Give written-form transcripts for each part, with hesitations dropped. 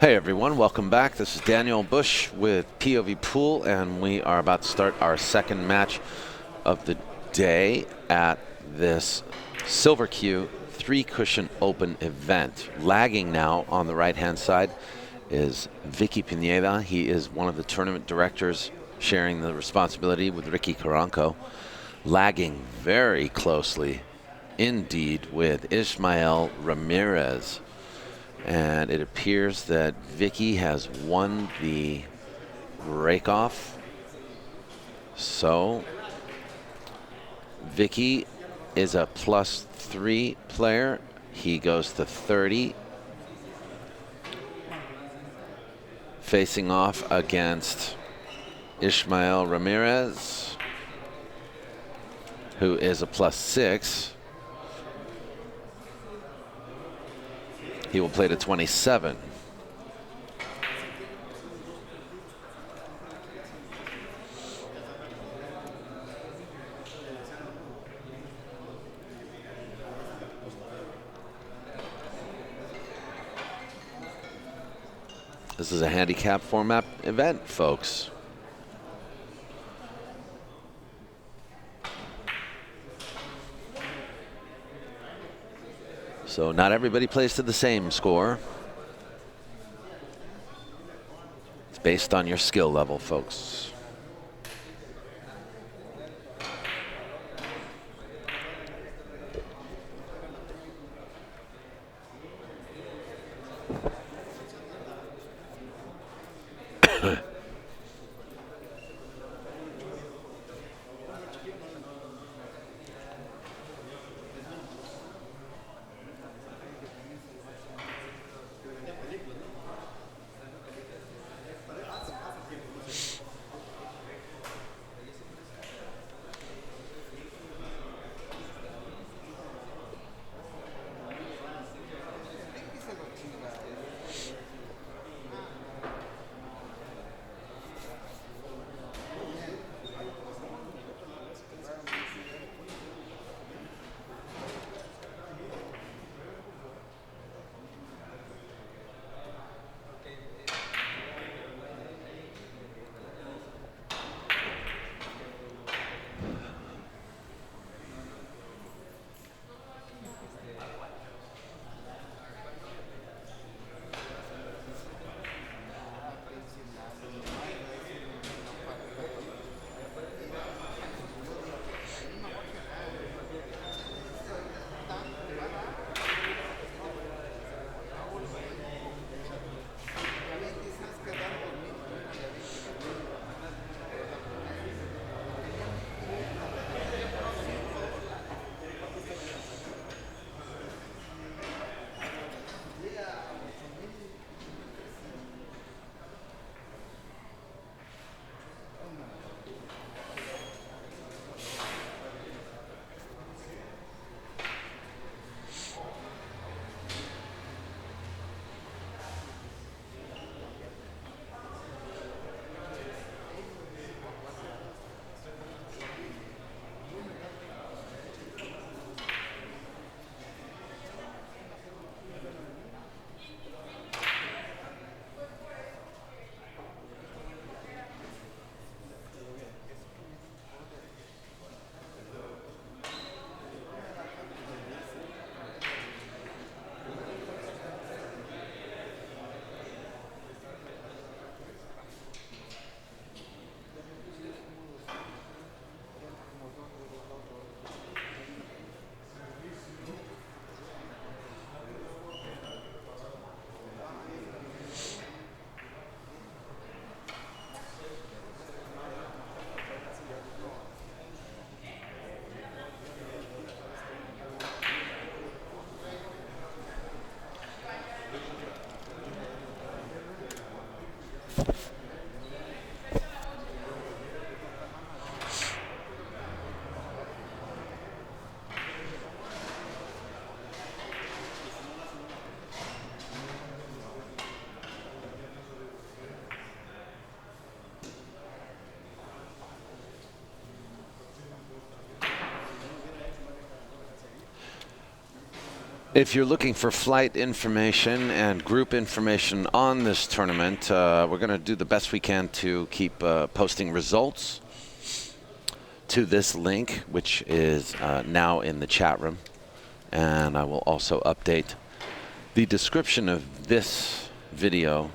Hey everyone, welcome back. This is Daniel Bush with POVPOOL, and we are about to start our second match of the day at this Silver Cue 3-cushion open event. Lagging now on the right-hand side is Vicke PINEDA. He is one of the tournament directors, sharing the responsibility with Ricky Carranco. Lagging very closely indeed with Ismael RAMIREZ. And it appears that Vicke has won the breakoff. So Vicke is a +3 player. He goes to 30. Facing off against Ismael RAMIREZ, who is a +6. He will play to 27. This is a handicap format event, folks. So not everybody plays to the same score. It's based on your skill level, folks. If you're looking for flight information and group information on this tournament, we're going to do the best we can to keep posting results to this link, which is now in the chat room. And I will also update the description of this video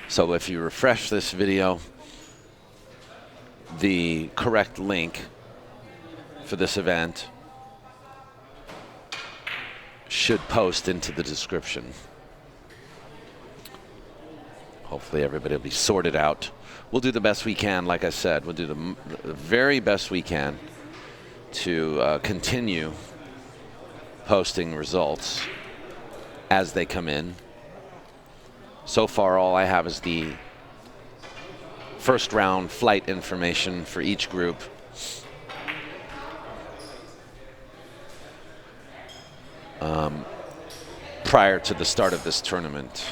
so if you refresh this video, the correct link for this event should post into the description. Hopefully everybody will be sorted out. We'll do the best we can, like I said. We'll do the very best we can to continue posting results as they come in. So far, all I have is the first round flight information for each group. Prior to the start of this tournament.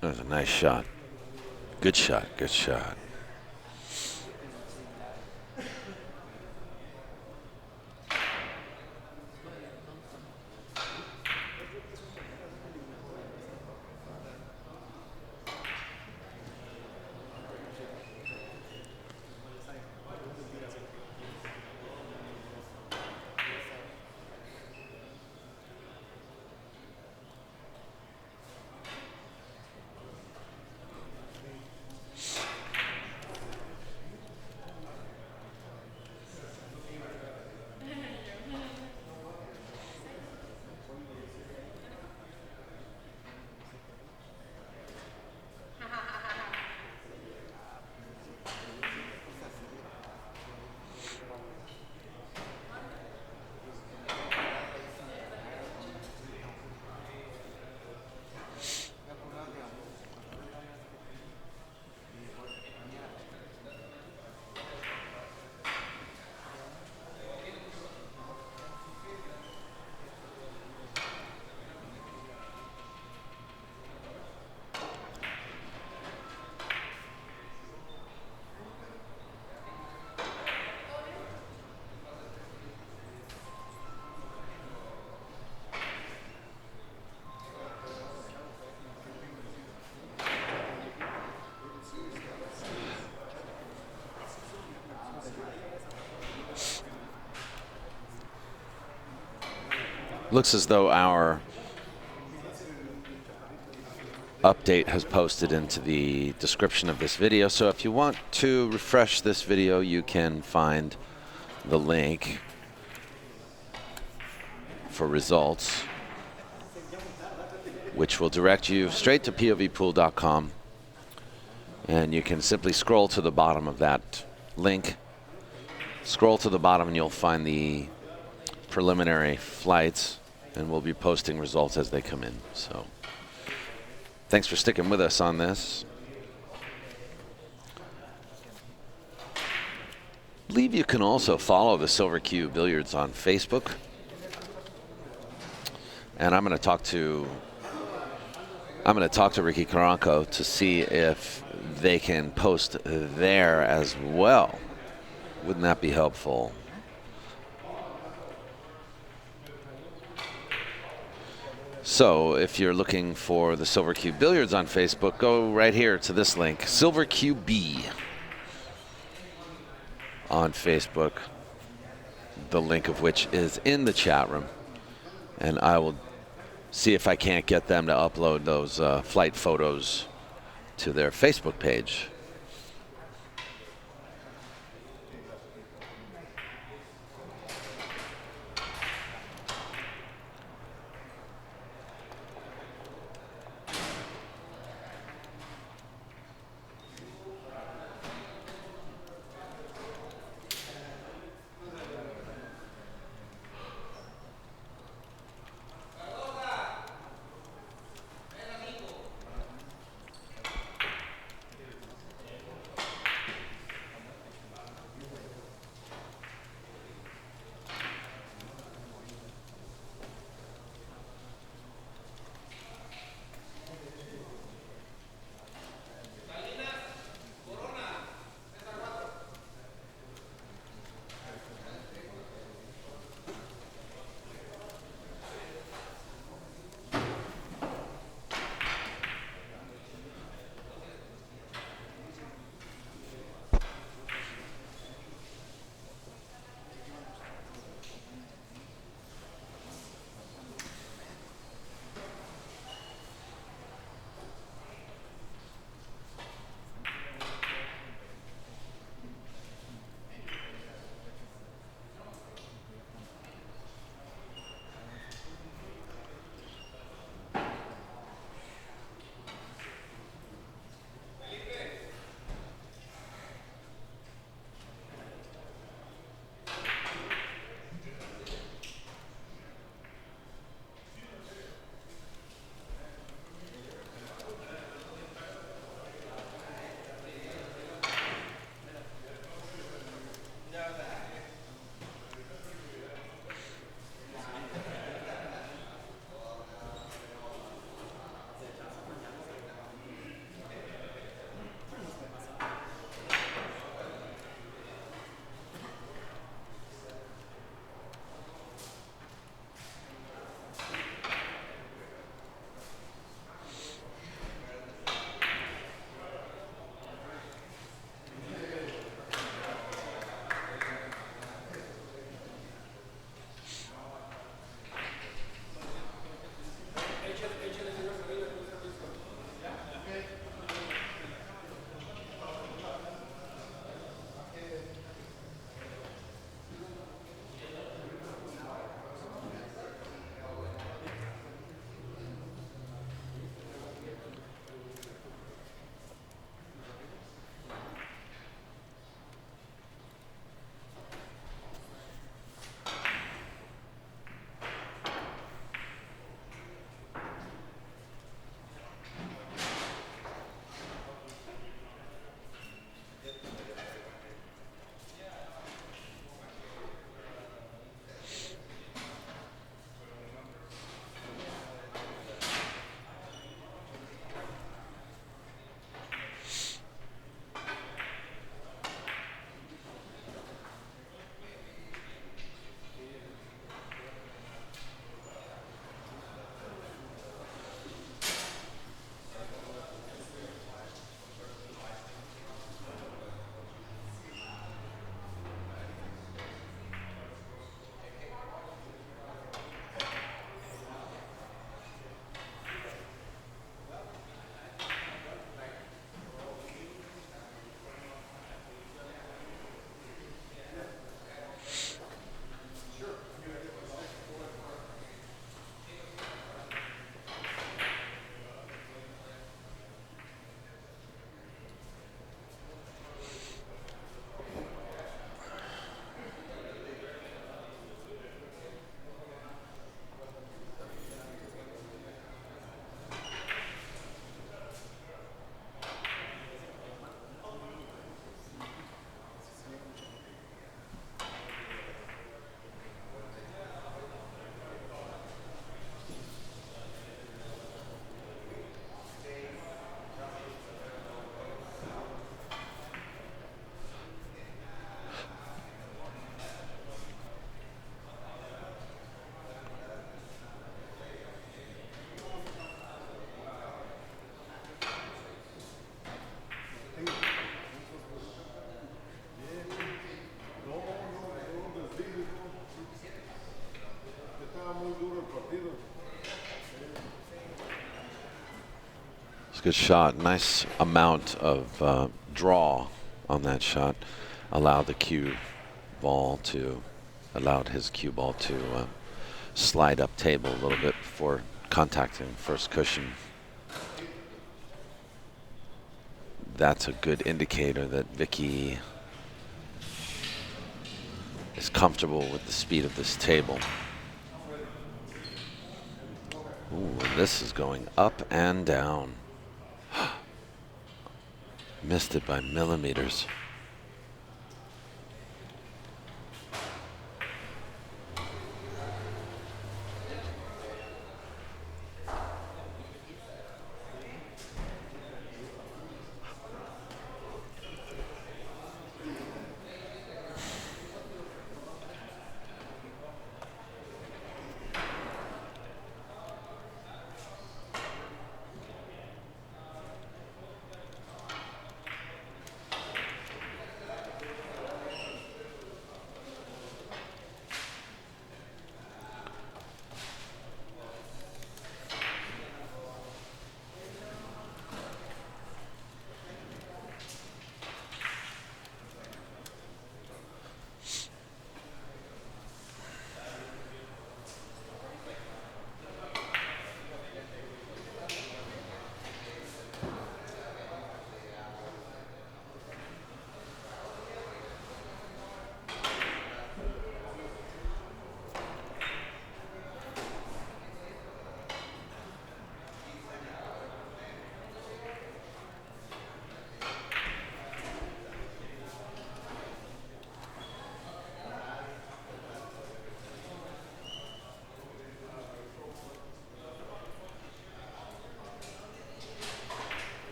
That was a nice shot. Good shot, good shot. Looks as though our update has posted into the description of this video. So if you want to refresh this video, you can find the link for results, which will direct you straight to POVPOOL.com. And you can simply scroll to the bottom of that link. Scroll to the bottom and you'll find the preliminary flights, and we'll be posting results as they come in. So thanks for sticking with us on this. I believe you can also follow the Silver Cue Billiards on Facebook. And I'm going to talk to Ricky Carranco to see if they can post there as well. Wouldn't that be helpful? So if you're looking for the Silver Cue Billiards on Facebook, go right here to this link, Silver Cue B on Facebook, the link of which is in the chat room. And I will see if I can't get them to upload those flight photos to their Facebook page. Good shot. Nice amount of draw on that shot. Allowed his cue ball to slide up table a little bit before contacting first cushion. That's a good indicator that Vicke is comfortable with the speed of this table. Ooh, and this is going up and down. Missed it by millimeters.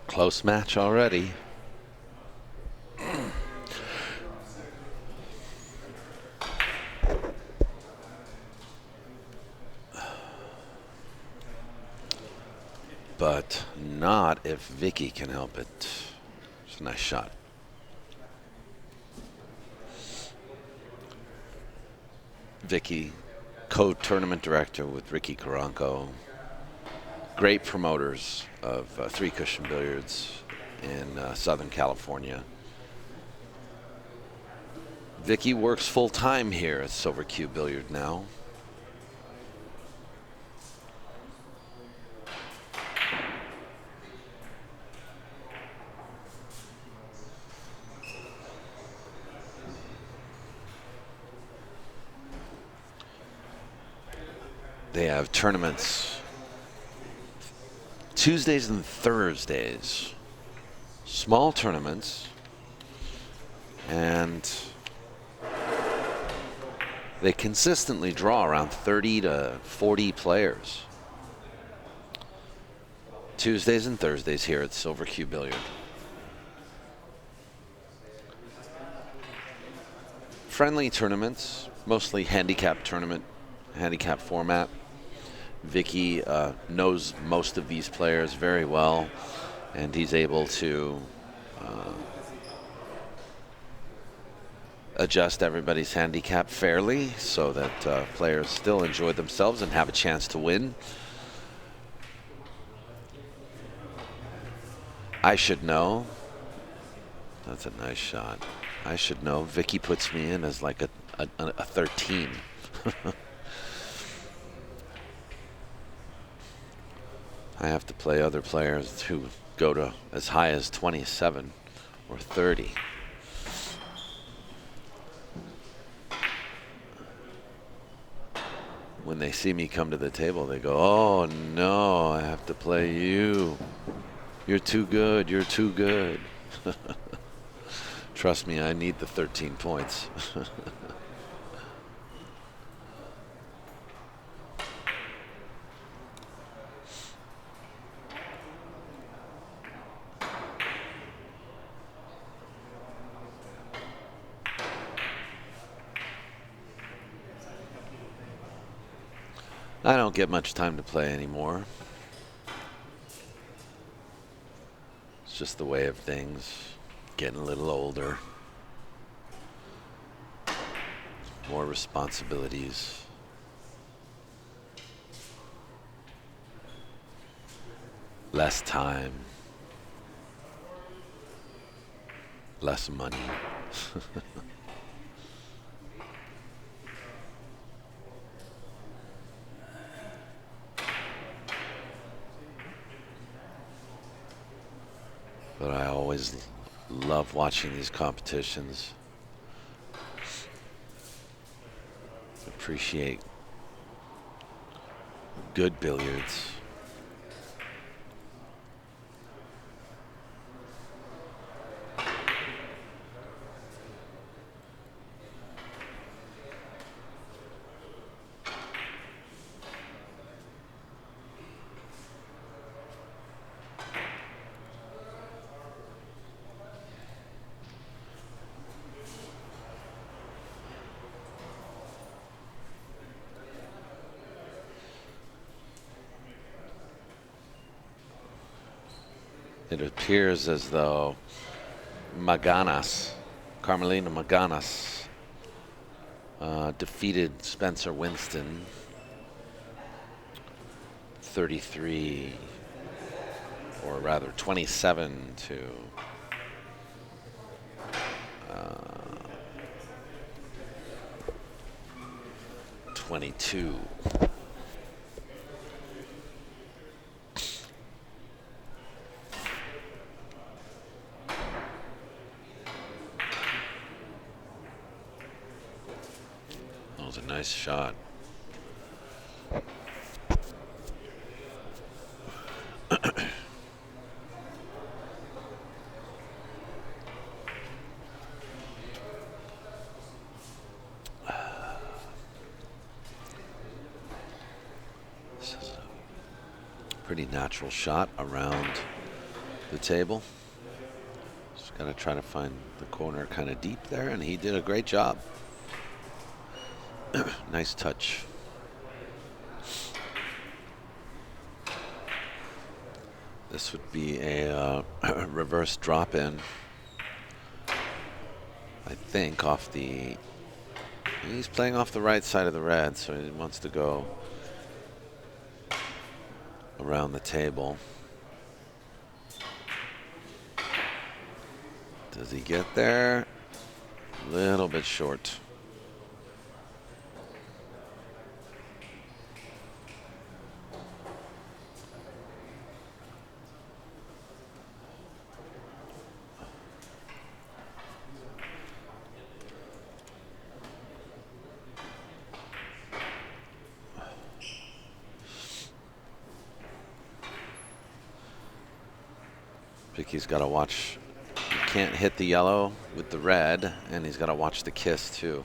Close match already. But not if Vicke can help it. It's a nice shot. Vicke, co-tournament director with Ricky Carranco. Great promoters of Three Cushion Billiards in Southern California. Vicke works full-time here at Silver Cue Billiard now. They have tournaments Tuesdays and Thursdays. Small tournaments. And they consistently draw around 30 to 40 players. Tuesdays and Thursdays here at Silver Cue Billiard. Friendly tournaments, mostly handicap tournament, handicap format. Vicke knows most of these players very well, and he's able to adjust everybody's handicap fairly so that players still enjoy themselves and have a chance to win. I should know. That's a nice shot. I should know. Vicke puts me in as like a 13. I have to play other players who go to as high as 27 or 30. When they see me come to the table, they go, "Oh no, I have to play you. You're too good, you're too good." Trust me, I need the 13 points. I don't get much time to play anymore. It's just the way of things. Getting a little older. More responsibilities. Less time. Less money. But I always love watching these competitions. Appreciate good billiards. It appears as though Carmelina Maganas, defeated Spencer Winston 33, or rather 27 to 22. That was a nice shot. This is a pretty natural shot around the table. Just got to try to find the corner kind of deep there, and he did a great job. Nice touch. This would be a reverse drop in, I think, off the He's playing off the right side of the red, so he wants to go around the table. Does he get there? A little bit short. Vicky's got to watch. He can't hit the yellow with the red, and he's got to watch the kiss too.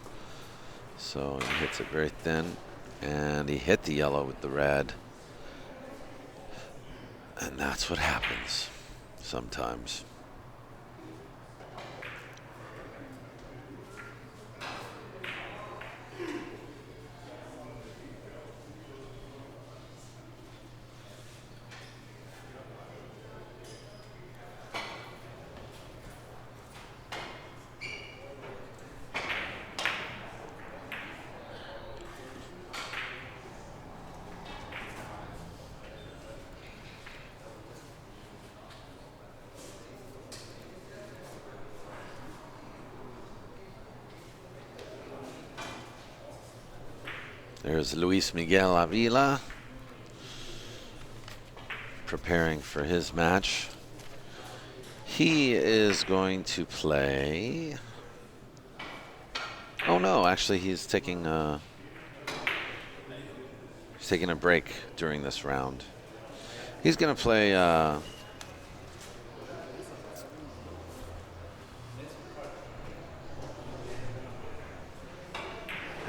So he hits it very thin, and he hit the yellow with the red. And that's what happens sometimes. There's Luis Miguel Avila preparing for his match. He is going to play. Oh no, actually he's taking a break during this round. He's going to play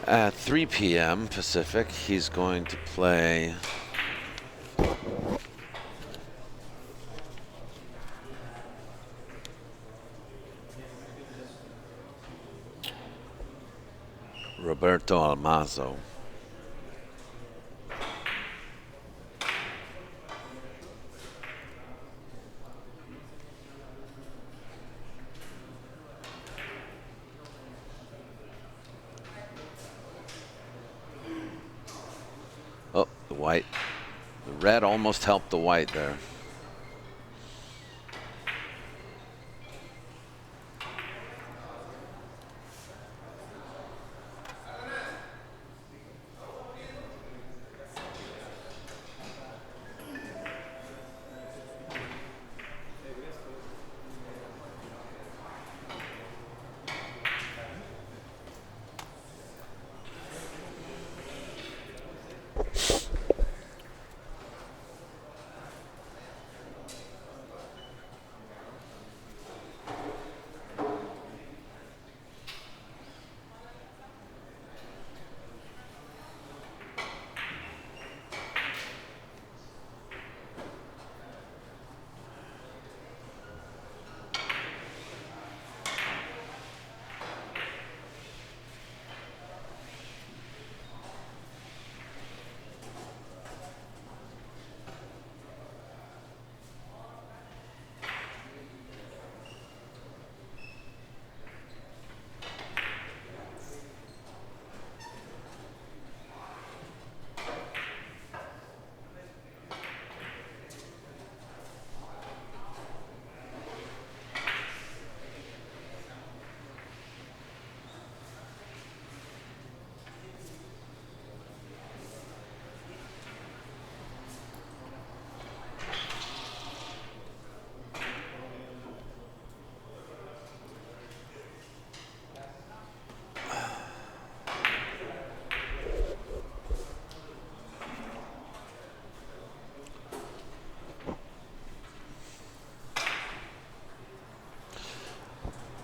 at 3 p.m. Pacific. He's going to play Roberto Almazo. Oh, the white. The red almost helped the white there.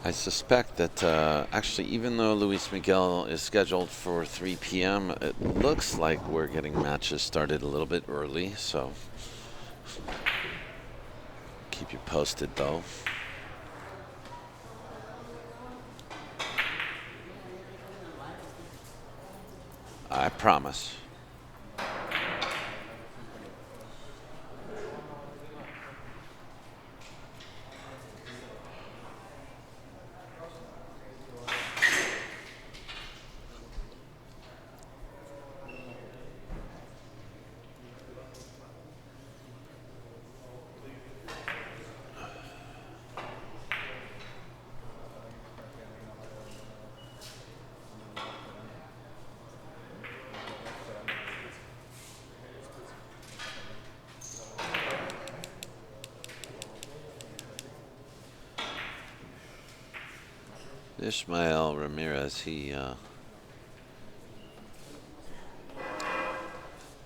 I suspect that actually, even though Luis Miguel is scheduled for 3 p.m., it looks like we're getting matches started a little bit early, so keep you posted though. I promise. Ismael Ramirez, he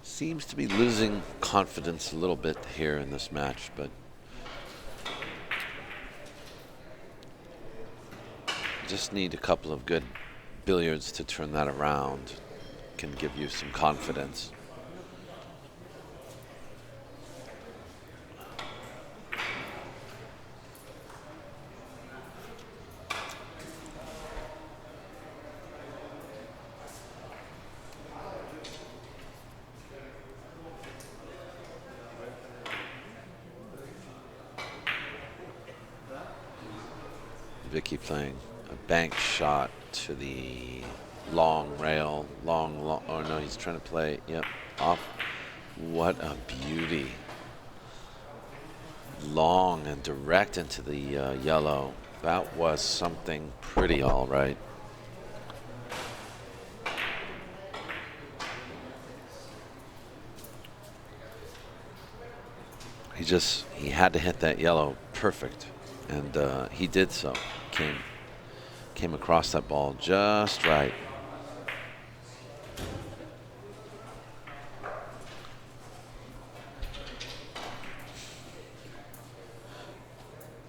seems to be losing confidence a little bit here in this match, but just need a couple of good billiards to turn that around. Can give you some confidence. Vicke playing a bank shot to the long rail, long, oh no, he's trying to play, yep, off. What a beauty. Long and direct into the yellow. That was something pretty all right. He had to hit that yellow perfect, and he did so. Came across that ball just right.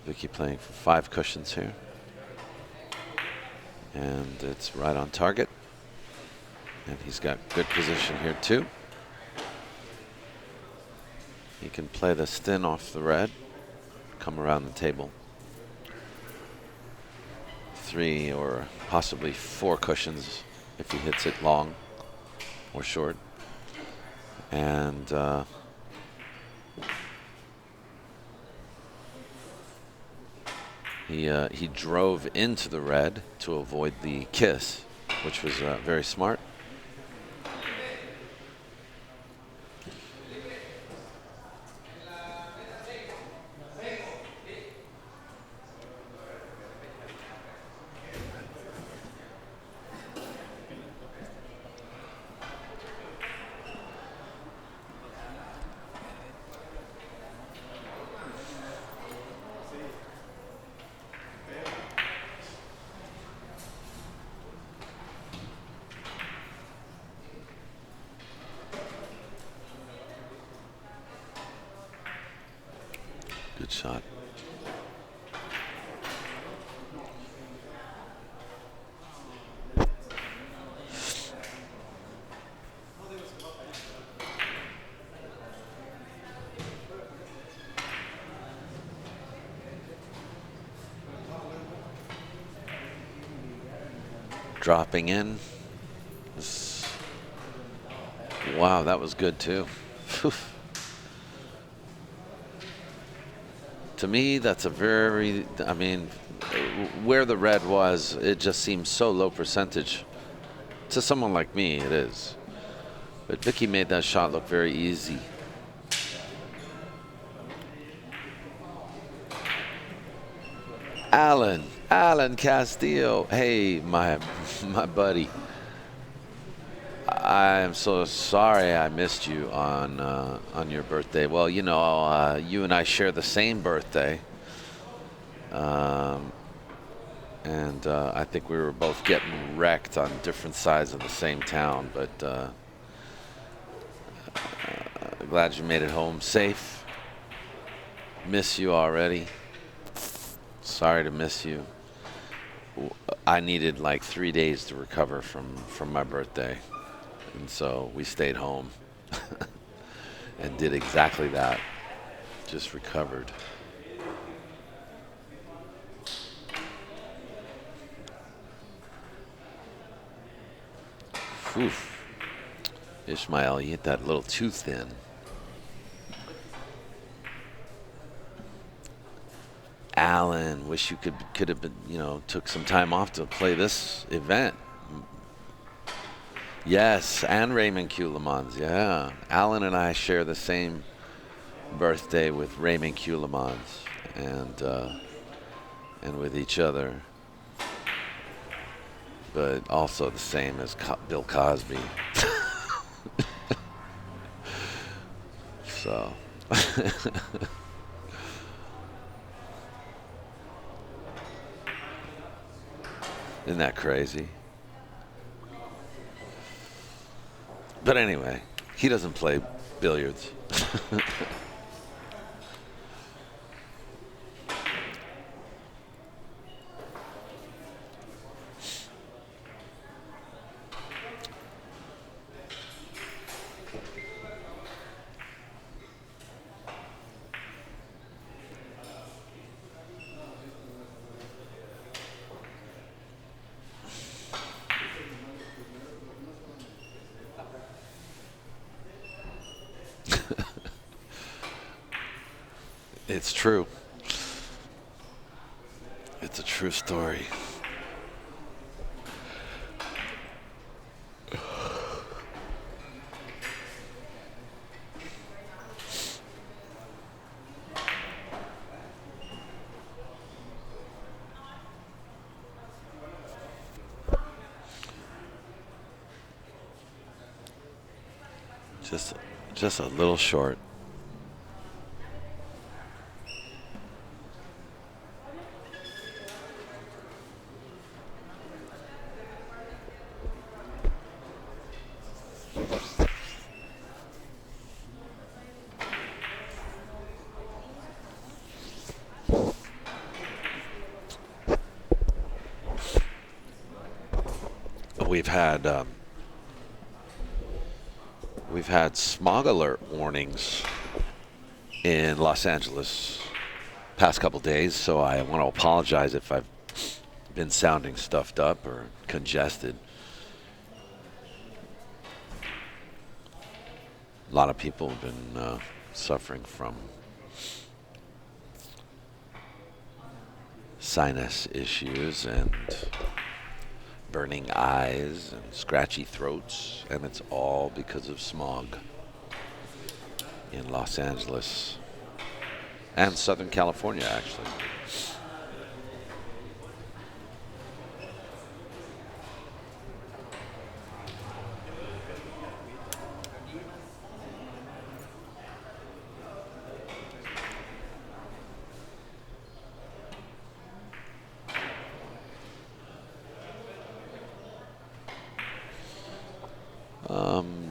Vicke playing for 5 cushions here, and it's right on target, and he's got good position here too. He can play this thin off the red, come around the table. 3 or possibly 4 cushions if he hits it long or short. And he drove into the red to avoid the kiss, which was very smart. Good shot. Dropping in. Wow, that was good too. To me, that's a very, I mean, where the red was, it just seems so low percentage. To someone like me, it is. But Vicke made that shot look very easy. Alan Castillo. Hey, my buddy. I am so sorry I missed you on your birthday. Well, you know, you and I share the same birthday, and I think we were both getting wrecked on different sides of the same town. But glad you made it home safe. Miss you already. Sorry to miss you. I needed like 3 days to recover from my birthday. And so we stayed home and did exactly that. Just recovered. Oof. Ismael, you hit that a little too thin. Alan, wish you could have been, you know, took some time off to play this event. Yes, and Raymond Q. Lemons, yeah. Alan and I share the same birthday with Raymond Q. Lemons, and with each other, but also the same as Bill Cosby. So. Isn't that crazy? But anyway, he doesn't play billiards. It's true. It's a true story. Just a little short. We've had smog alert warnings in Los Angeles past couple days, so I want to apologize if I've been sounding stuffed up or congested. A lot of people have been suffering from sinus issues and burning eyes and scratchy throats, and it's all because of smog in Los Angeles and Southern California, actually.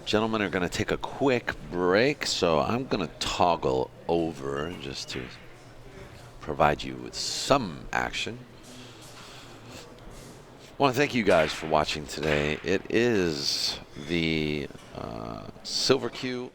Gentlemen are going to take a quick break, so I'm going to toggle over just to provide you with some action. I want to thank you guys for watching today. It is the Silver Cue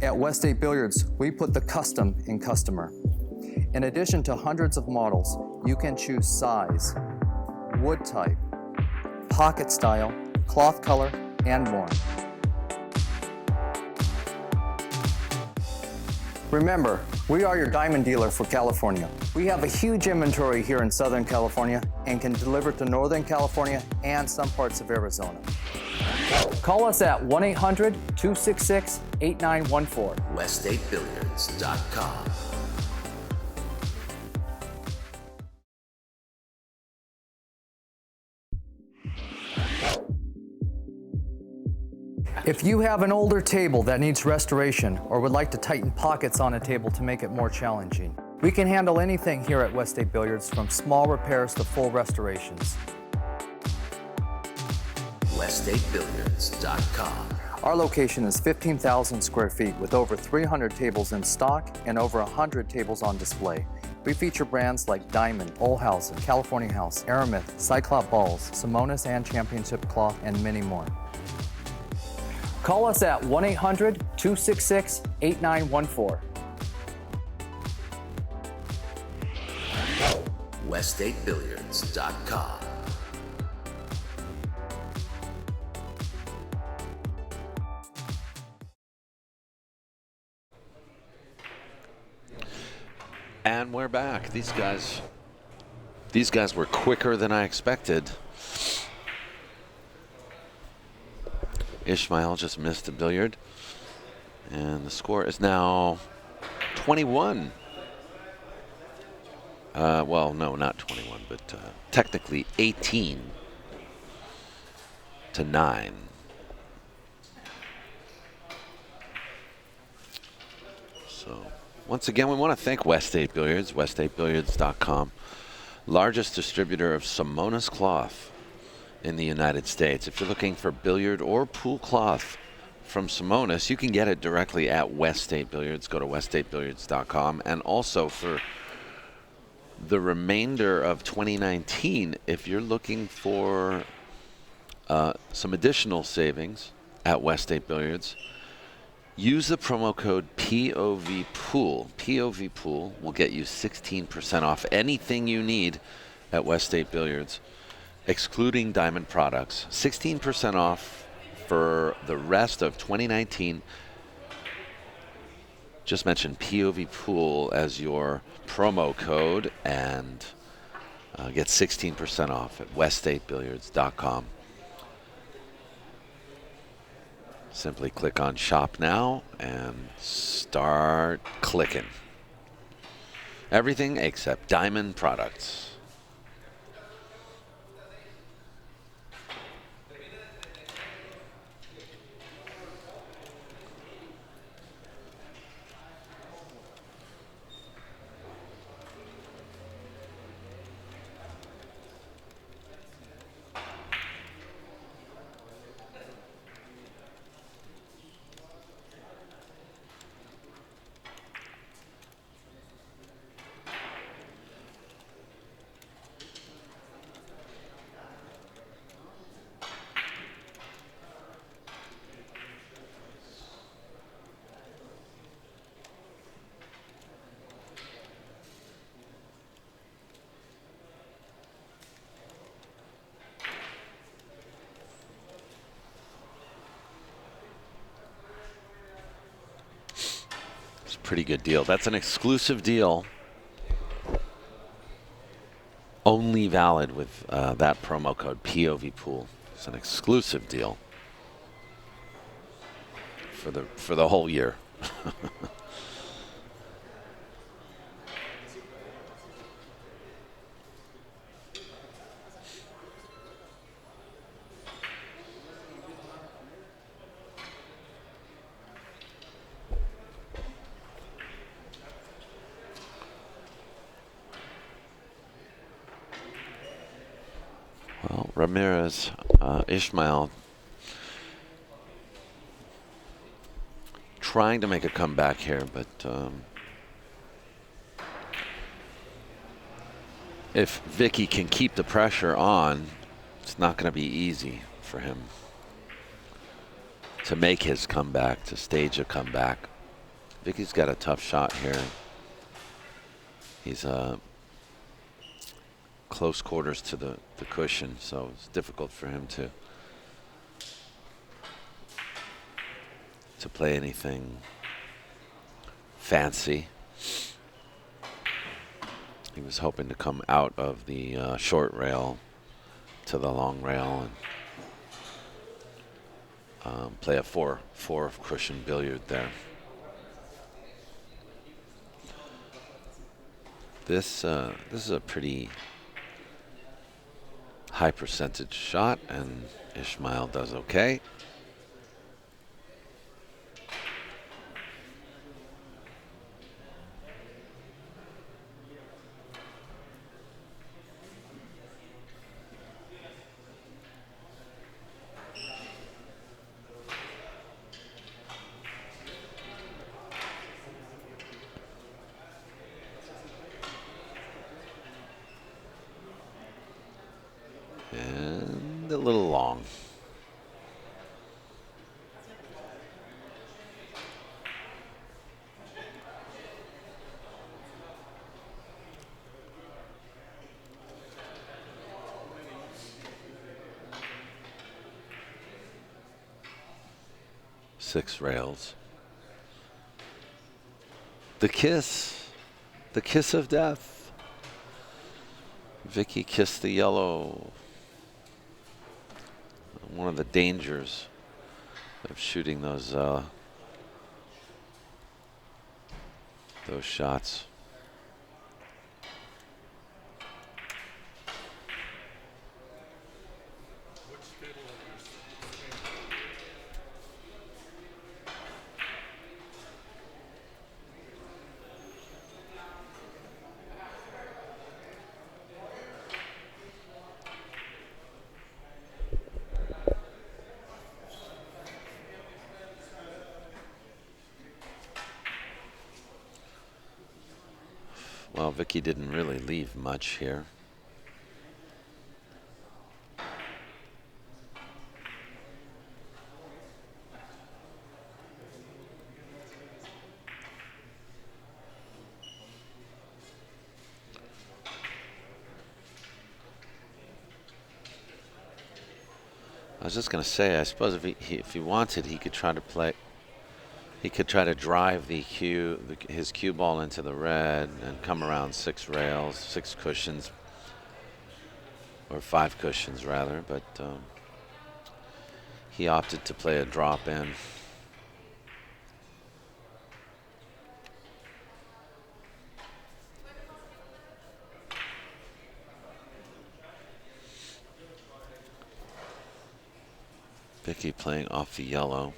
At West 8 Billiards, we put the custom in customer. In addition to hundreds of models, you can choose size, wood type, pocket style, cloth color, and more. Remember, we are your diamond dealer for California. We have a huge inventory here in Southern California and can deliver to Northern California and some parts of Arizona. Call us at 1-800-266-8914. West8billiards.com. If you have an older table that needs restoration or would like to tighten pockets on a table to make it more challenging, we can handle anything here at West 8 Billiards, from small repairs to full restorations. West8billiards.com. Our location is 15,000 square feet with over 300 tables in stock and over 100 tables on display. We feature brands like Diamond, Olhausen, California House, Aramith, Cyclop Balls, Simonis and Championship Cloth, and many more. Call us at 1-800-266-8914. WestStateBilliards.com. And we're back. These guys were quicker than I expected. Ismael just missed a billiard. And the score is now 21. Well, no, not 21, but technically 18-9. So, once again, we want to thank West State Billiards, WestStateBilliards.com, largest distributor of Simonis cloth in the United States. If you're looking for billiard or pool cloth from Simonis, you can get it directly at West State Billiards. Go to WestStateBilliards.com. And also for the remainder of 2019, if you're looking for some additional savings at West State Billiards, use the promo code POVPOOL. POVPOOL will get you 16% off anything you need at West State Billiards, excluding diamond products. 16% off for the rest of 2019. Just mention POVPOOL as your promo code and get 16% off at WestStateBilliards.com. Simply click on Shop Now and start clicking. Everything except diamond products. Pretty good deal. That's an exclusive deal, only valid with that promo code POVPOOL. It's an exclusive deal for the whole year. Well, RAMIREZ, Ismael trying to make a comeback here, but if Vicke can keep the pressure on, it's not going to be easy for him to make his comeback, to stage a comeback. Vicke's got a tough shot here. He's close quarters to the cushion, so it's difficult for him to play anything fancy. He was hoping to come out of the short rail to the long rail and play a four cushion billiard there. This is a pretty high percentage shot, and Ismael does okay. little long. Six rails. The kiss of death. Vicke kissed the yellow. One of the dangers of shooting those shots. Well, Vicke didn't really leave much here. I was just going to say, I suppose if he wanted, he could try to play. He could try to drive his cue ball into the red and come around six rails, six cushions, or five cushions rather. But he opted to play a drop in. Vicke playing off the yellow.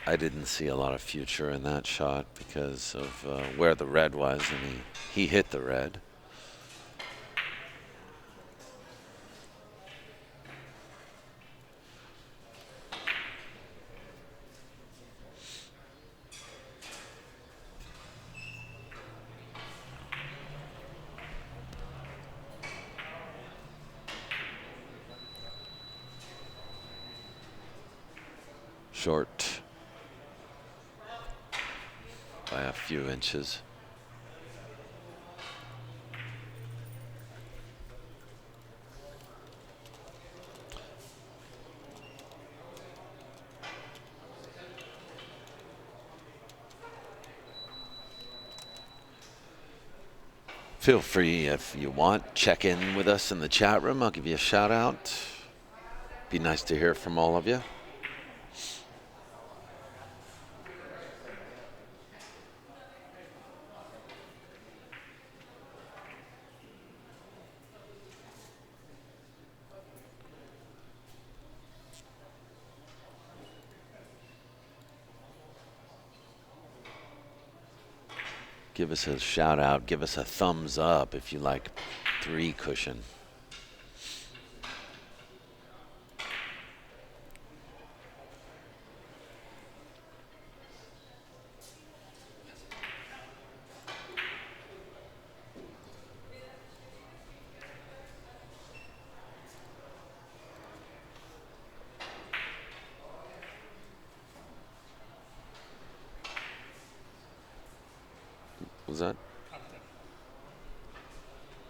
I didn't see a lot of future in that shot because of where the red was, and he hit the red. Short by a few inches. Feel free, if you want, check in with us in the chat room. I'll give you a shout out. Be nice to hear from all of you. Give us a shout out, give us a thumbs up if you like three cushion. Was that?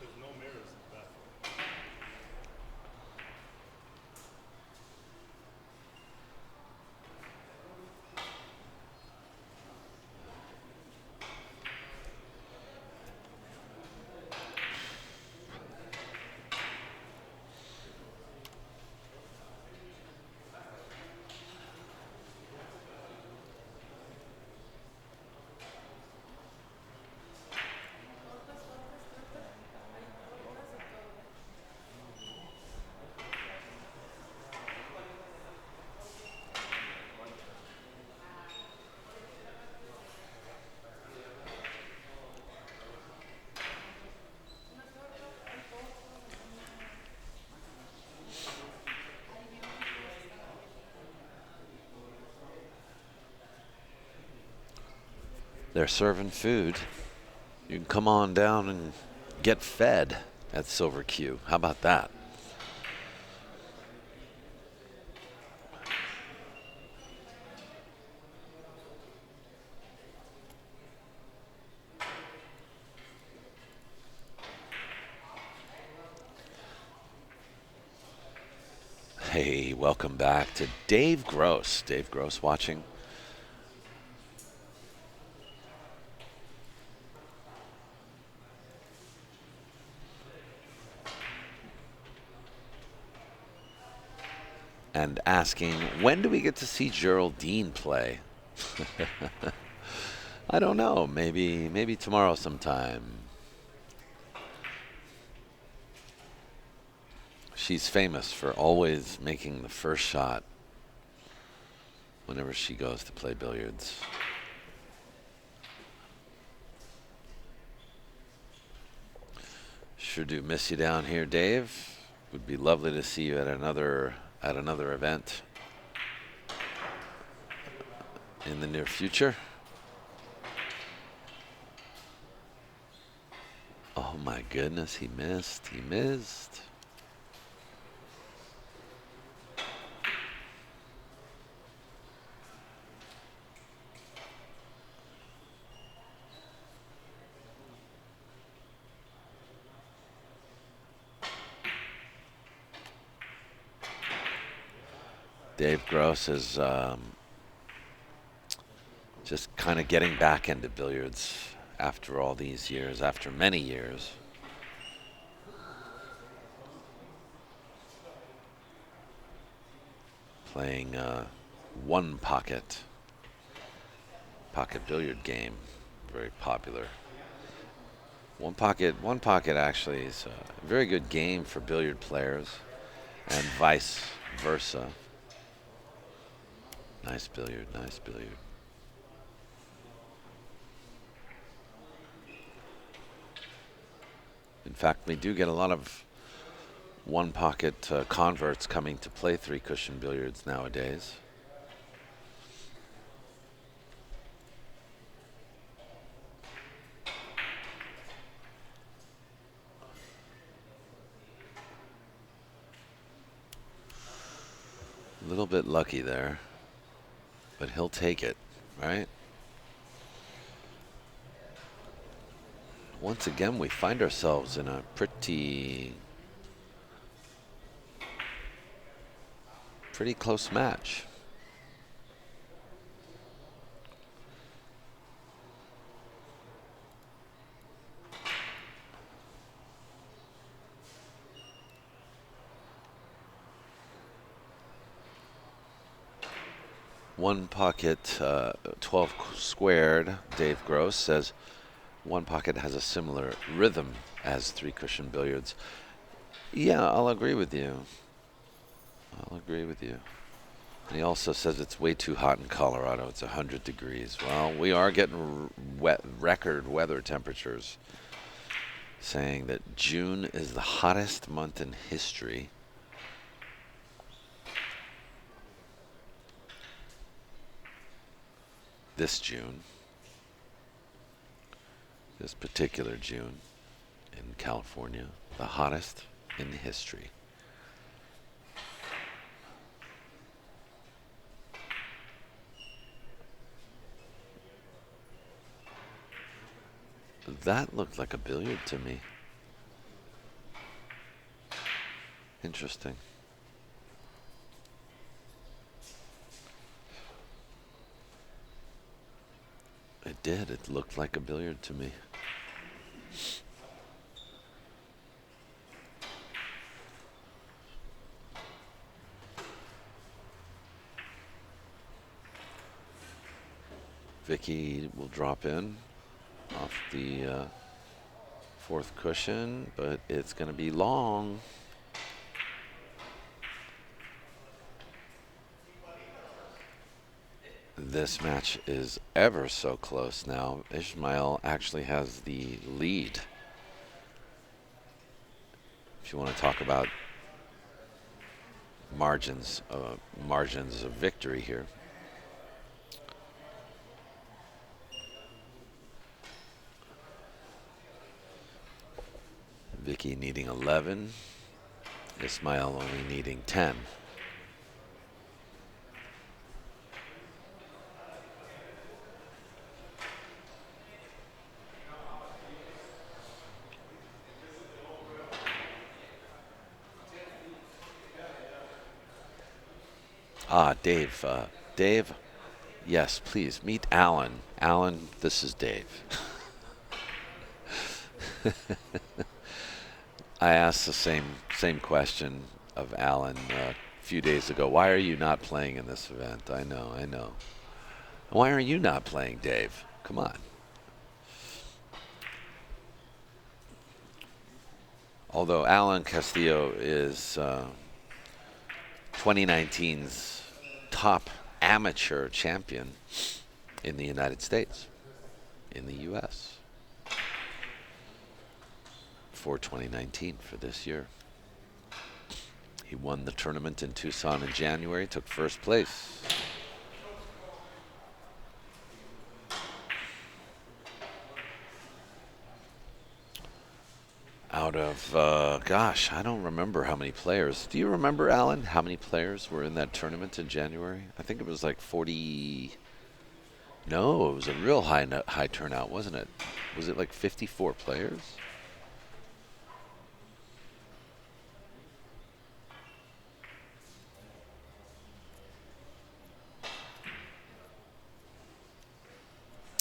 There's no mirrors in the bathroom. They're serving food. You can come on down and get fed at Silver Cue. How about that? Hey, welcome back to Dave Gross. Dave Gross watching. And asking, when do we get to see Geraldine play? I don't know. Maybe tomorrow sometime. She's famous for always making the first shot whenever she goes to play billiards. Sure do miss you down here, Dave. Would be lovely to see you at another event in the near future. Oh my goodness, he missed. He missed. Dave Gross is just kind of getting back into billiards after all these years, after many years. Playing one pocket billiard game, very popular. One pocket actually is a very good game for billiard players and vice versa. Nice billiard, nice billiard. In fact, we do get a lot of one pocket converts coming to play three cushion billiards nowadays. A little bit lucky there, but he'll take it, right? Once again, we find ourselves in a pretty close match. One pocket, 12 squared, Dave Gross says, one pocket has a similar rhythm as three cushion billiards. Yeah, I'll agree with you. I'll agree with you. And he also says it's way too hot in Colorado. It's 100 degrees. Well, we are getting record weather temperatures, saying that June is the hottest month in history. This June, this particular June in California, the hottest in history. That looked like a billiard to me. Interesting. It did. It looked like a billiard to me. Vicke will drop in off the fourth cushion, but it's going to be long. This match is ever so close now. Ismael actually has the lead. If you want to talk about margins of victory here. Vicke needing 11. Ismael only needing 10. Ah, Dave. Dave, yes, please meet Alan. Alan, this is Dave. I asked the same question of Alan a few days ago. Why are you not playing in this event? I know, I know. Why are you not playing, Dave? Come on. Although Alan Castillo is 2019's top amateur champion in the United States, in the U.S. for 2019 for this year. He won the tournament in Tucson in January, took first place. Out of, gosh, I don't remember how many players. Do you remember, Alan, how many players were in that tournament in January? I think it was like 40. No, it was a real high turnout, wasn't it? Was it like 54 players?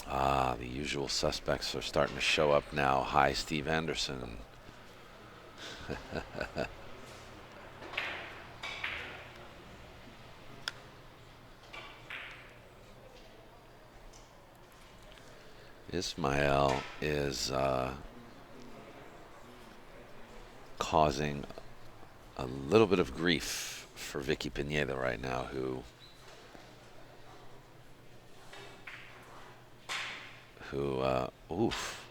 Ah, the usual suspects are starting to show up now. Hi, Steve Anderson. Ismael is causing a little bit of grief for Vicke PINEDA right now, who oof.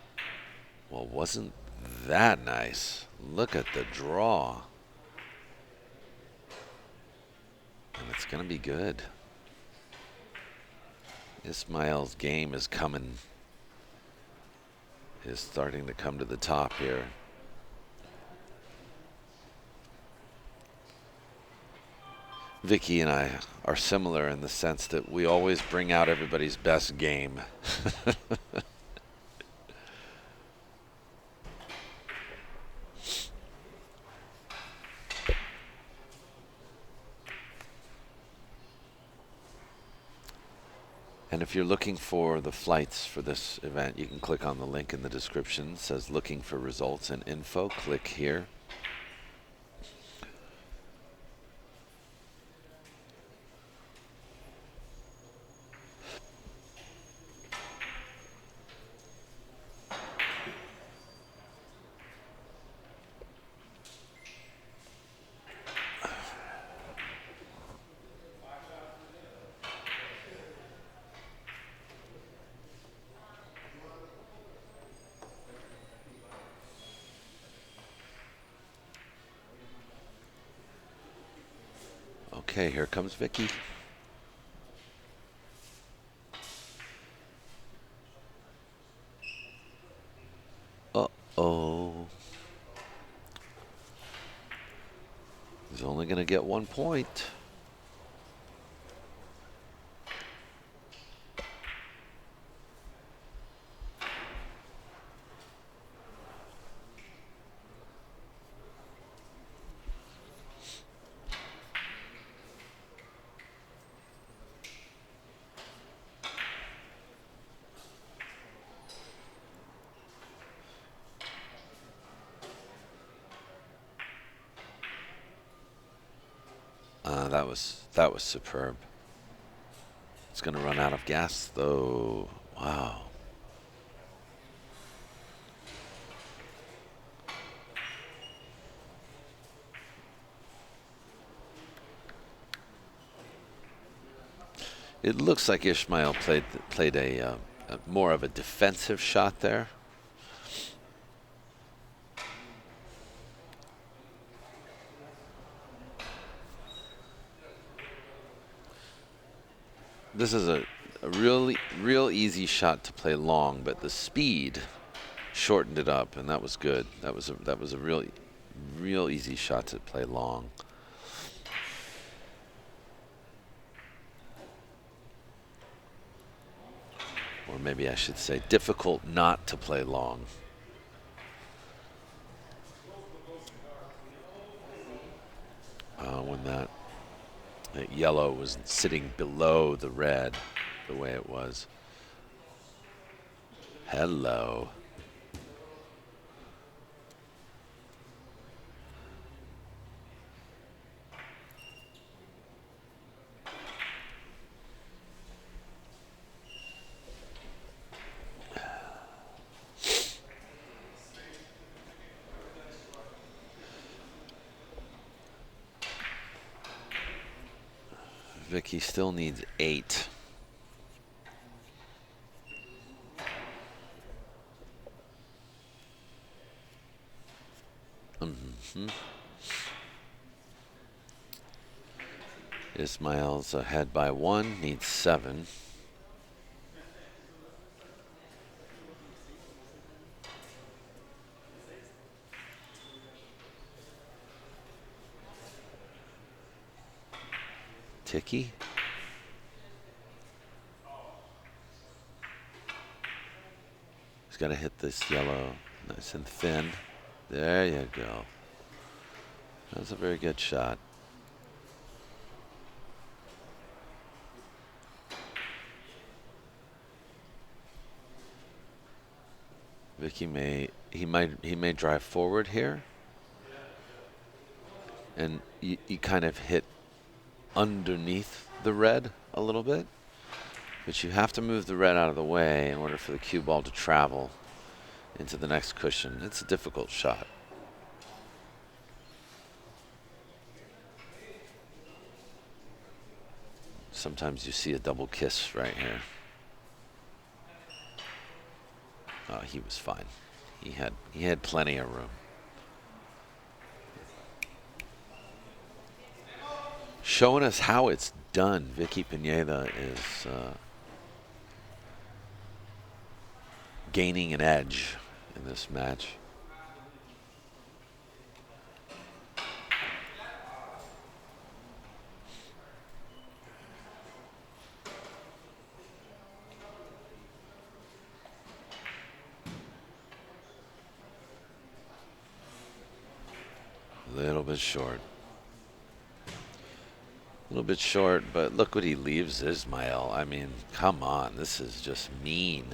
Well, wasn't that nice? Look at the draw. And it's going to be good. Ismael's game is starting to come to the top here. Vicke and I are similar in the sense that we always bring out everybody's best game. And if you're looking for the flights for this event, you can click on the link in the description. It says looking for results and info. Click here. Okay, here comes Vicke. Uh-oh. He's only going to get 1 point. That was superb. It's going to run out of gas, though. Wow. It looks like Ismael played a more of a defensive shot there. This is a real easy shot to play long, but the speed shortened it up, and that was good. That was a real easy shot to play long. Or maybe I should say difficult not to play long. When that yellow was sitting below the red the way it was. Hello. Vicke still needs 8. Ismael's ahead by 1, needs 7. Ticky. He's got to hit this yellow nice and thin. There you go. That's a very good shot. Vicke may drive forward here, and you kind of hit underneath the red a little bit, but you have to move the red out of the way in order for the cue ball to travel into the next cushion. It's a difficult shot. Sometimes you see a double kiss right here. Oh, he was fine. He had plenty of room. Showing us how it's done. Vicke PINEDA is gaining an edge in this match. A little bit short. A little bit short, but look what he leaves Ismael. I mean, come on. This is just mean.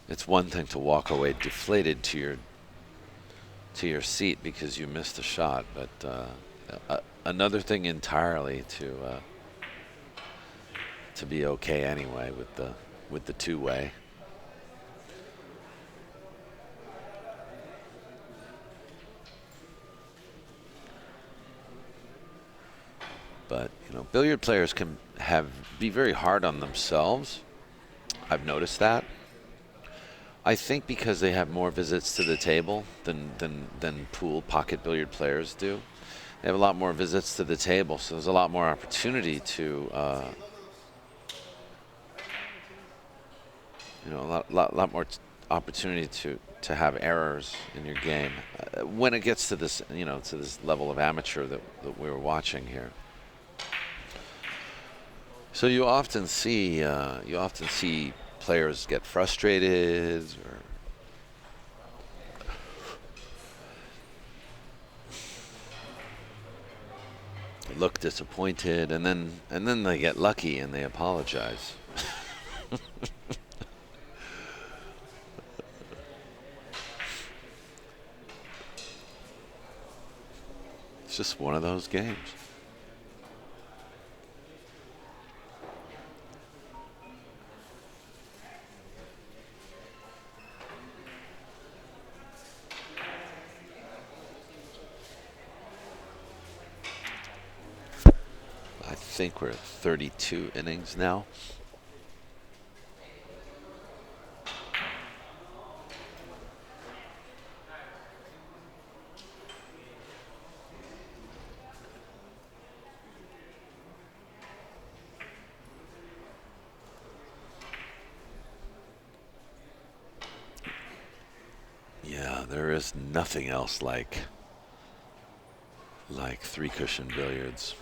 It's one thing to walk away deflated to your seat because you missed a shot, but another thing entirely to be okay anyway with the two-way. But you know, billiard players can be very hard on themselves. I've noticed that. I think because they have more visits to the table than pool pocket billiard players do. They have a lot more visits to the table, so there's a lot more opportunity to you know, a lot more opportunity to have errors in your game when it gets to this, you know, to this level of amateur that we were watching here. So you often see players get frustrated or look disappointed, and then they get lucky and they apologize. It's just one of those games. I think we're at 32 innings now. Yeah, there is nothing else like three cushion billiards.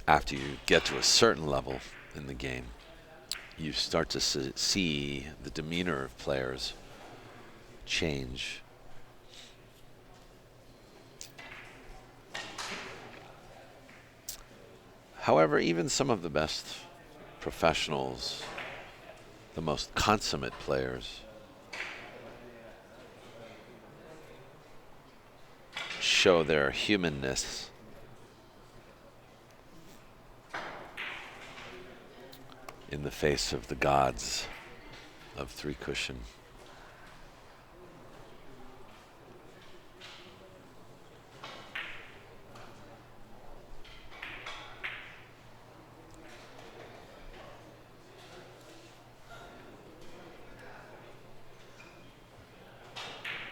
After you get to a certain level in the game, you start to see the demeanor of players change. However, even some of the best professionals, the most consummate players, show their humanness in the face of the gods of three cushion.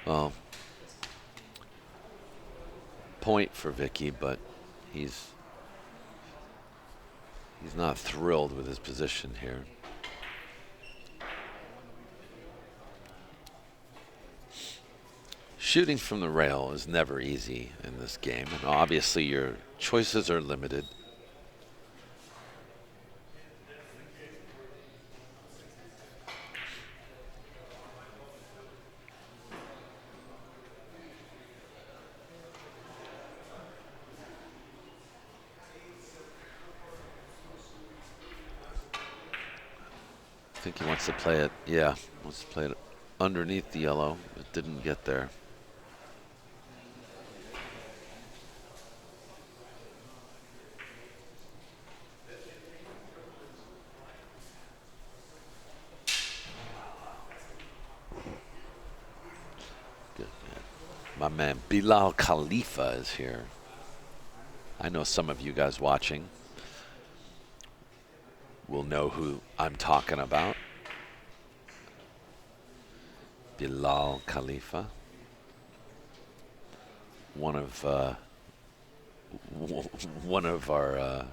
Well, point for Vicke, but he's not thrilled with his position here. Shooting from the rail is never easy in this game, and obviously your choices are limited. I think he wants to play it, yeah, wants to play it underneath the yellow. It didn't get there. Good man. My man Bilal Khalifa is here. I know some of you guys watching will know who I'm talking about. Bilal Khalifa, one of our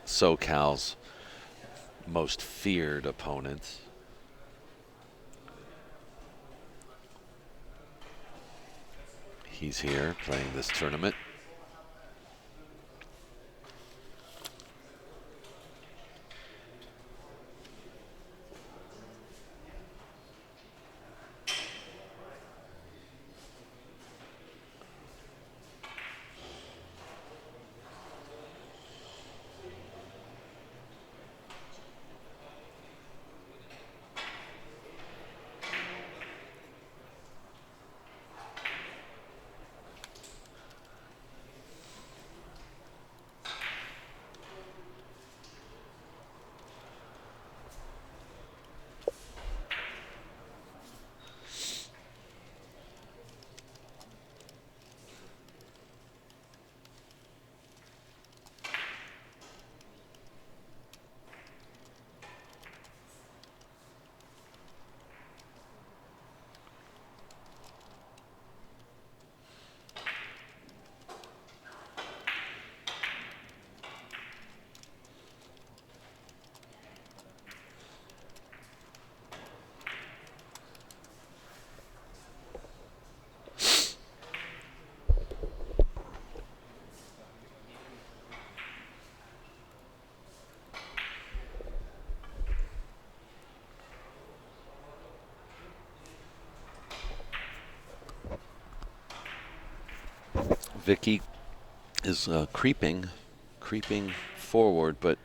SoCal's most feared opponents. He's here playing this tournament. Vicke is creeping forward, but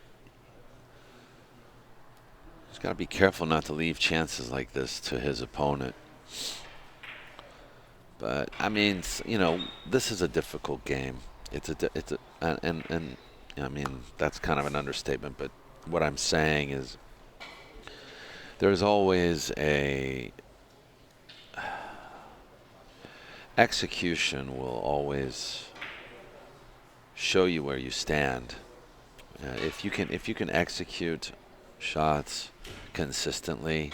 he's got to be careful not to leave chances like this to his opponent. But I mean, you know, this is a difficult game. And I mean, that's kind of an understatement. But what I'm saying is, there's always a execution will always show you where you stand. If you can execute shots consistently,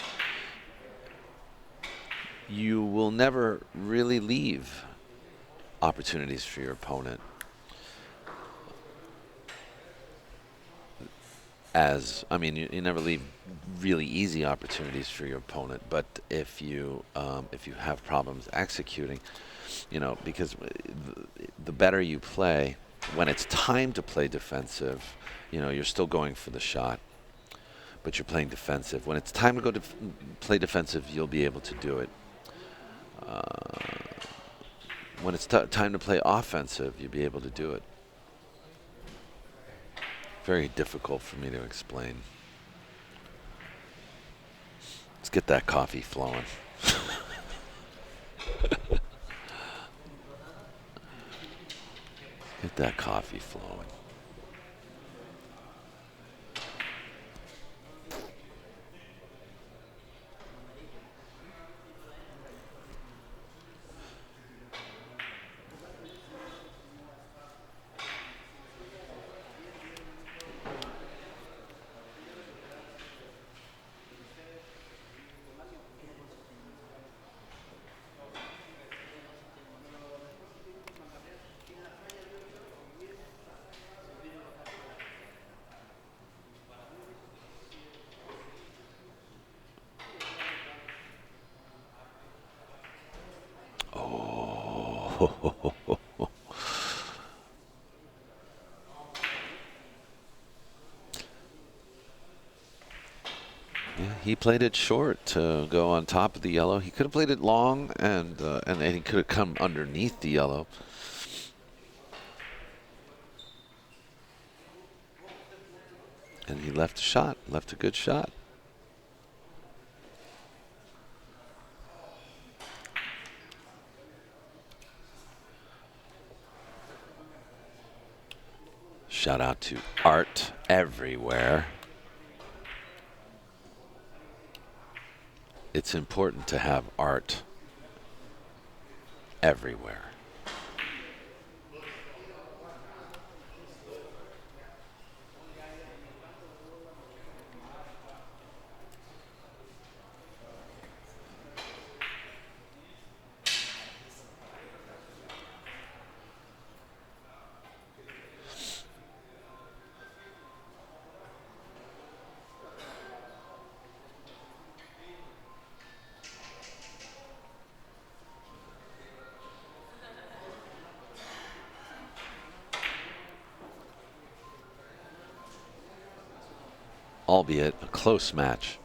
you will never really leave opportunities for your opponent. I mean, you never leave really easy opportunities for your opponent. But if you have problems executing, you know, because the better you play, when it's time to play defensive, you know, you're still going for the shot, but you're playing defensive. When it's time to go to play defensive, you'll be able to do it. When it's time to play offensive, you'll be able to do it. Very difficult for me to explain. Let's get that coffee flowing. Get that coffee flowing. Yeah, he played it short to go on top of the yellow. He could have played it long, and he could have come underneath the yellow. And he left a shot, left a good shot. Shout out to Art everywhere. It's important to have art everywhere. Albeit a close match.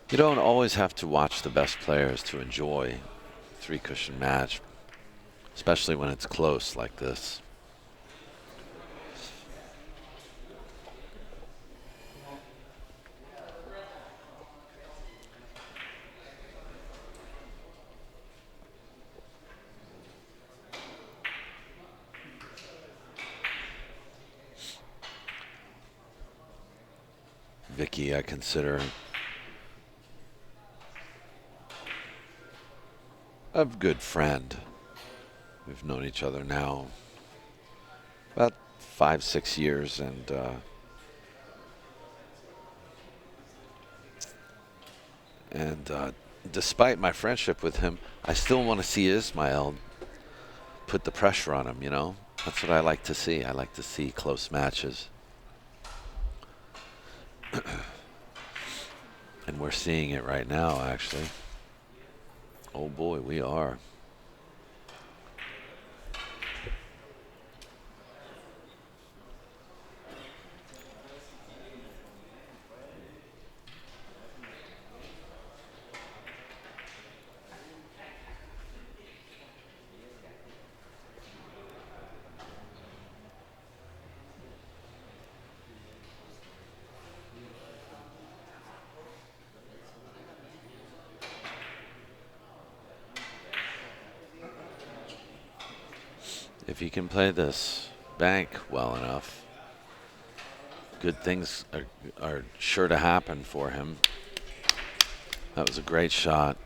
You don't always have to watch the best players to enjoy a three-cushion match, especially when it's close like this. Vicke, I consider a good friend. We've known each other now about 5-6 years, and despite my friendship with him, I still want to see Ismael put the pressure on him, you know? That's what I like to see. I like to see close matches. And we're seeing it right now, actually. Oh boy, we are. If he can play this bank well enough, good things are sure to happen for him. That was a great shot.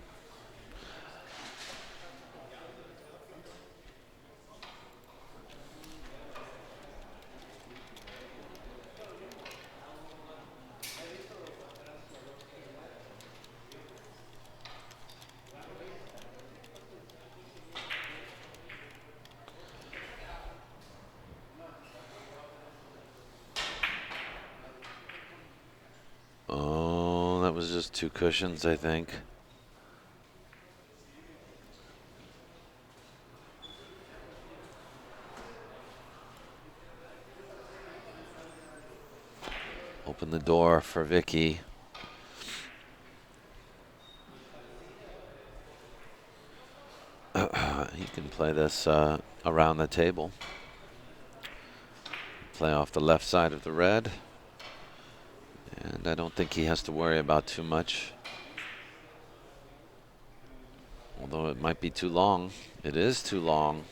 was just 2 cushions, I think. Open the door for Vicke. He can play this around the table. Play off the left side of the red. And I don't think he has to worry about too much. Although it might be too long. It is too long.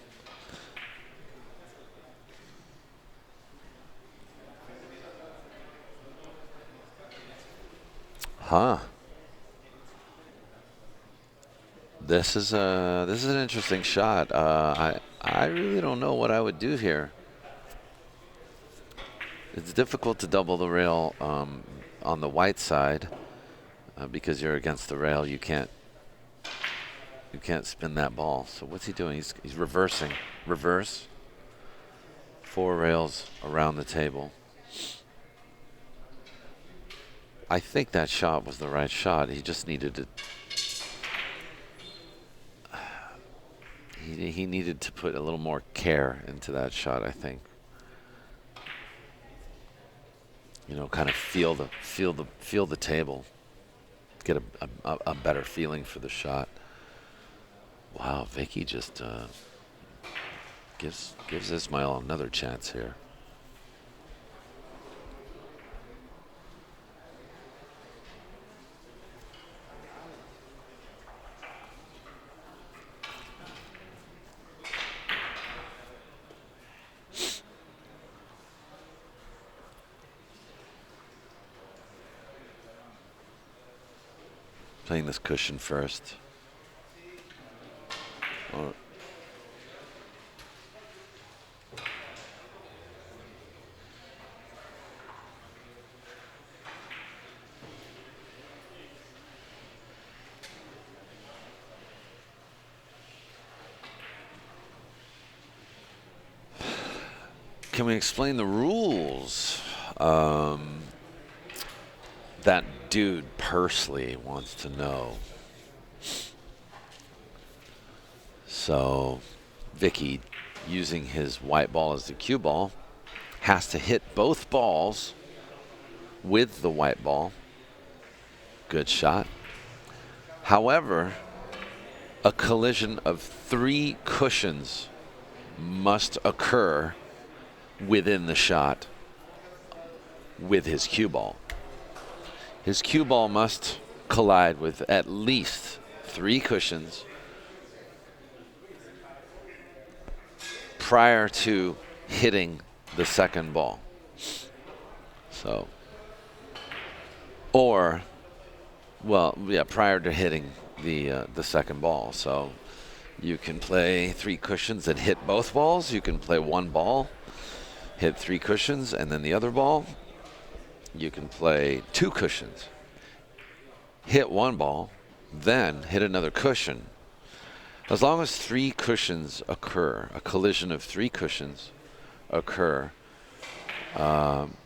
Huh. This is an interesting shot. I really don't know what I would do here. It's difficult to double the rail on the white side because you're against the rail. You can't spin that ball. So what's he doing? He's reversing. Reverse. 4 rails around the table. I think that shot was the right shot. He just needed to. He needed to put a little more care into that shot, I think. You know, kind of feel the table. Get a better feeling for the shot. Wow, Vicke just gives Ismael another chance here. Playing this cushion first. Oh. Can we explain the rules? That dude Pursley wants to know. So Vicke, using his white ball as the cue ball, has to hit both balls with the white ball. Good shot. However, a collision of 3 cushions must occur within the shot with his cue ball. His cue ball must collide with at least 3 cushions prior to hitting the second ball. So, or, well, yeah, prior to hitting the second ball. So you can play 3 cushions that hit both balls. You can play 1 ball, hit 3 cushions, and then the other ball. You can play 2 cushions, hit 1 ball, then hit another cushion. As long as 3 cushions occur, a collision of 3 cushions occur, and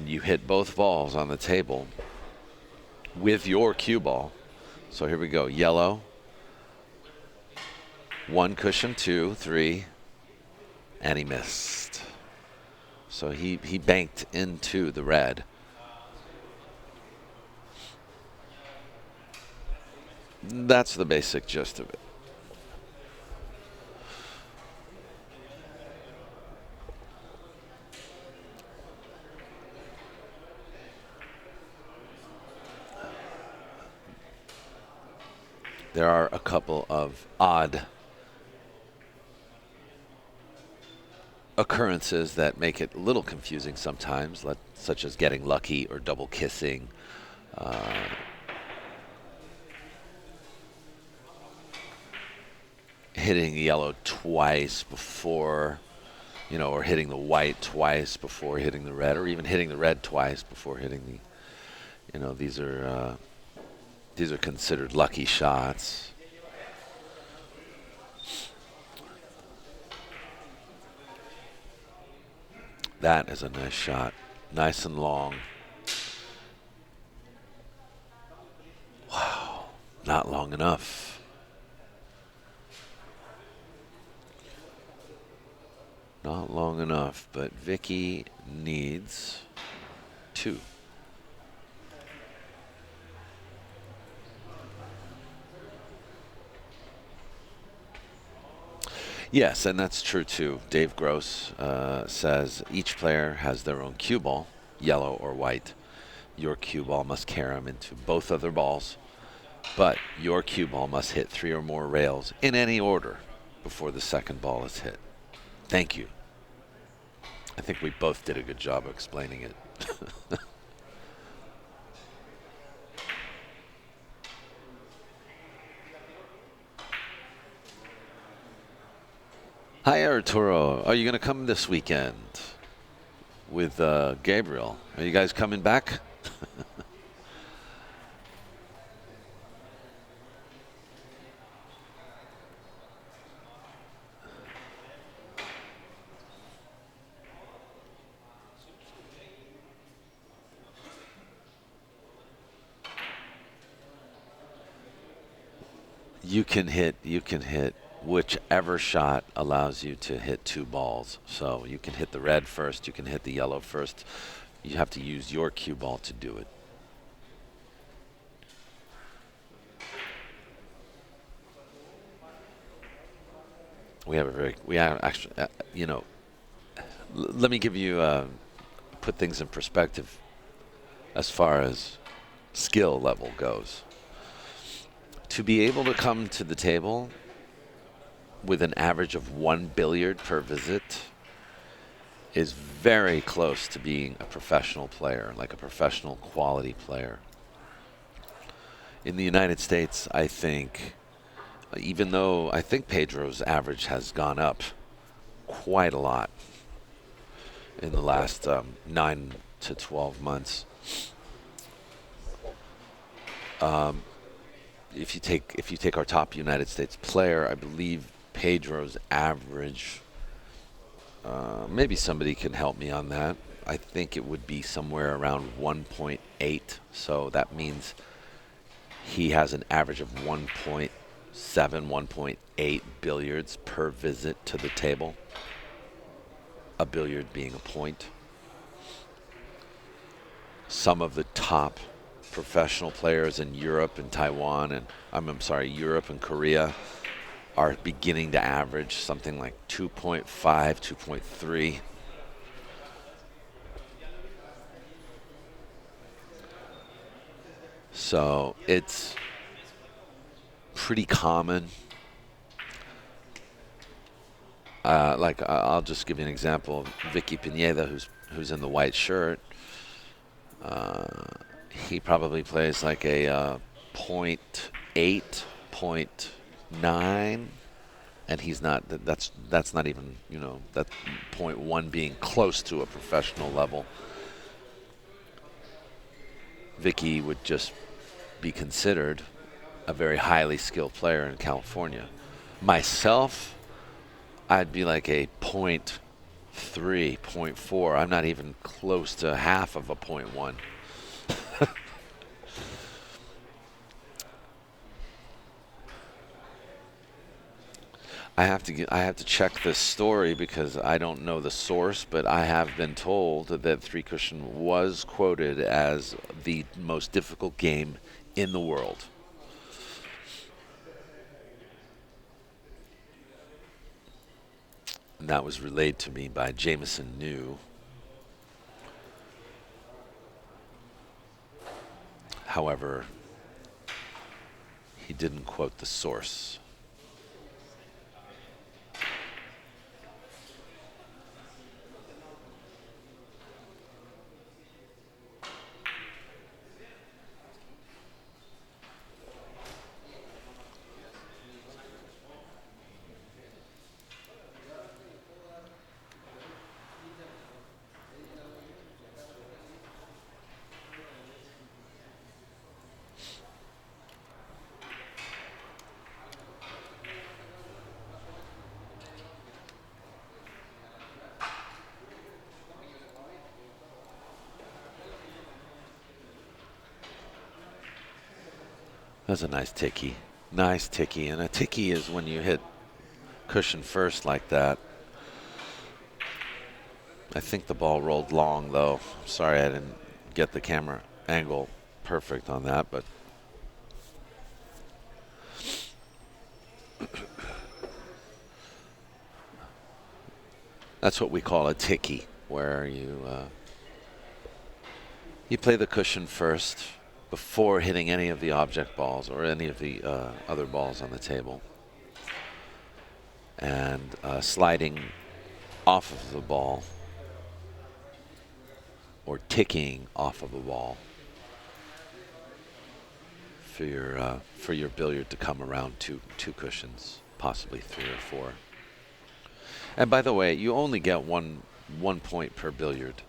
you hit both balls on the table with your cue ball. So here we go. Yellow, 1 cushion, 2, 3, and he missed. So he banked into the red. That's the basic gist of it. There are a couple of odd occurrences that make it a little confusing sometimes, such as getting lucky or double kissing. Hitting the yellow twice before, or hitting the white twice before hitting the red, or even hitting the red twice before hitting the, these are considered lucky shots. That is a nice shot. Nice and long. long enough. Not long enough, but Vicke needs 2. Yes, and that's true too. Dave Gross says each player has their own cue ball, yellow or white. Your cue ball must carry them into both other balls, but your cue ball must hit 3 or more rails in any order before the second ball is hit. Thank you. I think we both did a good job of explaining it. Hi, Arturo. Are you going to come this weekend with Gabriel? Are you guys coming back? You can hit whichever shot allows you to hit 2 balls. So you can hit the red first, you can hit the yellow first. You have to use your cue ball to do it. We have actually, you know, let me give you, put things in perspective as far as skill level goes. To be able to come to the table with an average of 1 billiard per visit is very close to being a professional player, like a professional quality player. In the United States, I think, even though I think Pedro's average has gone up quite a lot in the last 9 to 12 months. If you take our top United States player, I believe Pedro's average, maybe somebody can help me on that. I think it would be somewhere around 1.8. So that means he has an average of 1.7, 1.8 billiards per visit to the table. A billiard being a point. Some of the top professional players in Europe and Taiwan and Europe and Korea are beginning to average something like 2.5, 2.3. So it's pretty common. I'll just give you an example. Vicke PINEDA, who's in the white shirt, he probably plays like a 0.8, 0.9, and he's not. That's not even, you know, that 0.1 being close to a professional level. Vicke would just be considered a very highly skilled player in California. Myself, I'd be like a 0.3, 0.4. I'm not even close to half of a 0.1. I have to check this story because I don't know the source, but I have been told that Three Cushion was quoted as the most difficult game in the world. And that was relayed to me by Jameson New. However, he didn't quote the source. That's a nice ticky. Nice ticky. And a ticky is when you hit cushion first like that. I think the ball rolled long, though. Sorry I didn't get the camera angle perfect on that, but that's what we call a ticky, where you play the cushion first before hitting any of the object balls or any of the other balls on the table, and sliding off of the ball or ticking off of a ball for your billiard to come around two cushions, possibly 3 or 4. And by the way, you only get one point per billiard,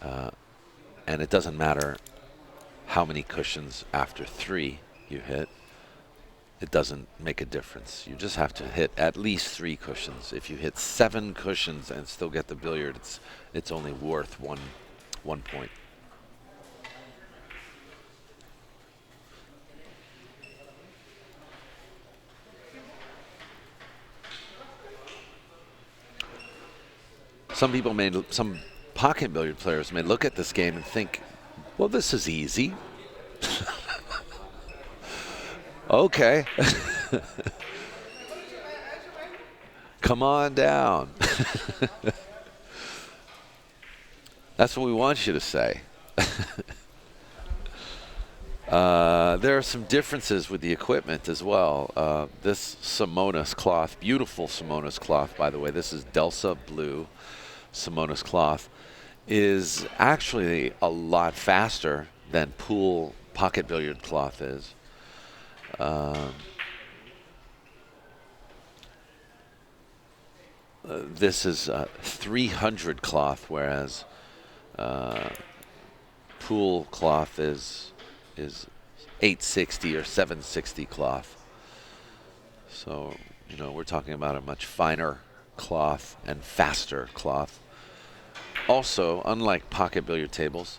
and it doesn't matter how many cushions after 3 you hit. It doesn't make a difference. You just have to hit at least 3 cushions. If you hit 7 cushions and still get the billiard, it's only worth one point. Some pocket billiard players may look at this game and think, well, this is easy. Okay. Come on down. That's what we want you to say. There are some differences with the equipment as well. This Simonis cloth, beautiful Simonis cloth, by the way, this is Delsa Blue Simonis cloth, is actually a lot faster than pool pocket billiard cloth is. This is 300 cloth, whereas pool cloth is 860 or 760 cloth. So, we're talking about a much finer cloth and faster cloth. Also, unlike pocket billiard tables,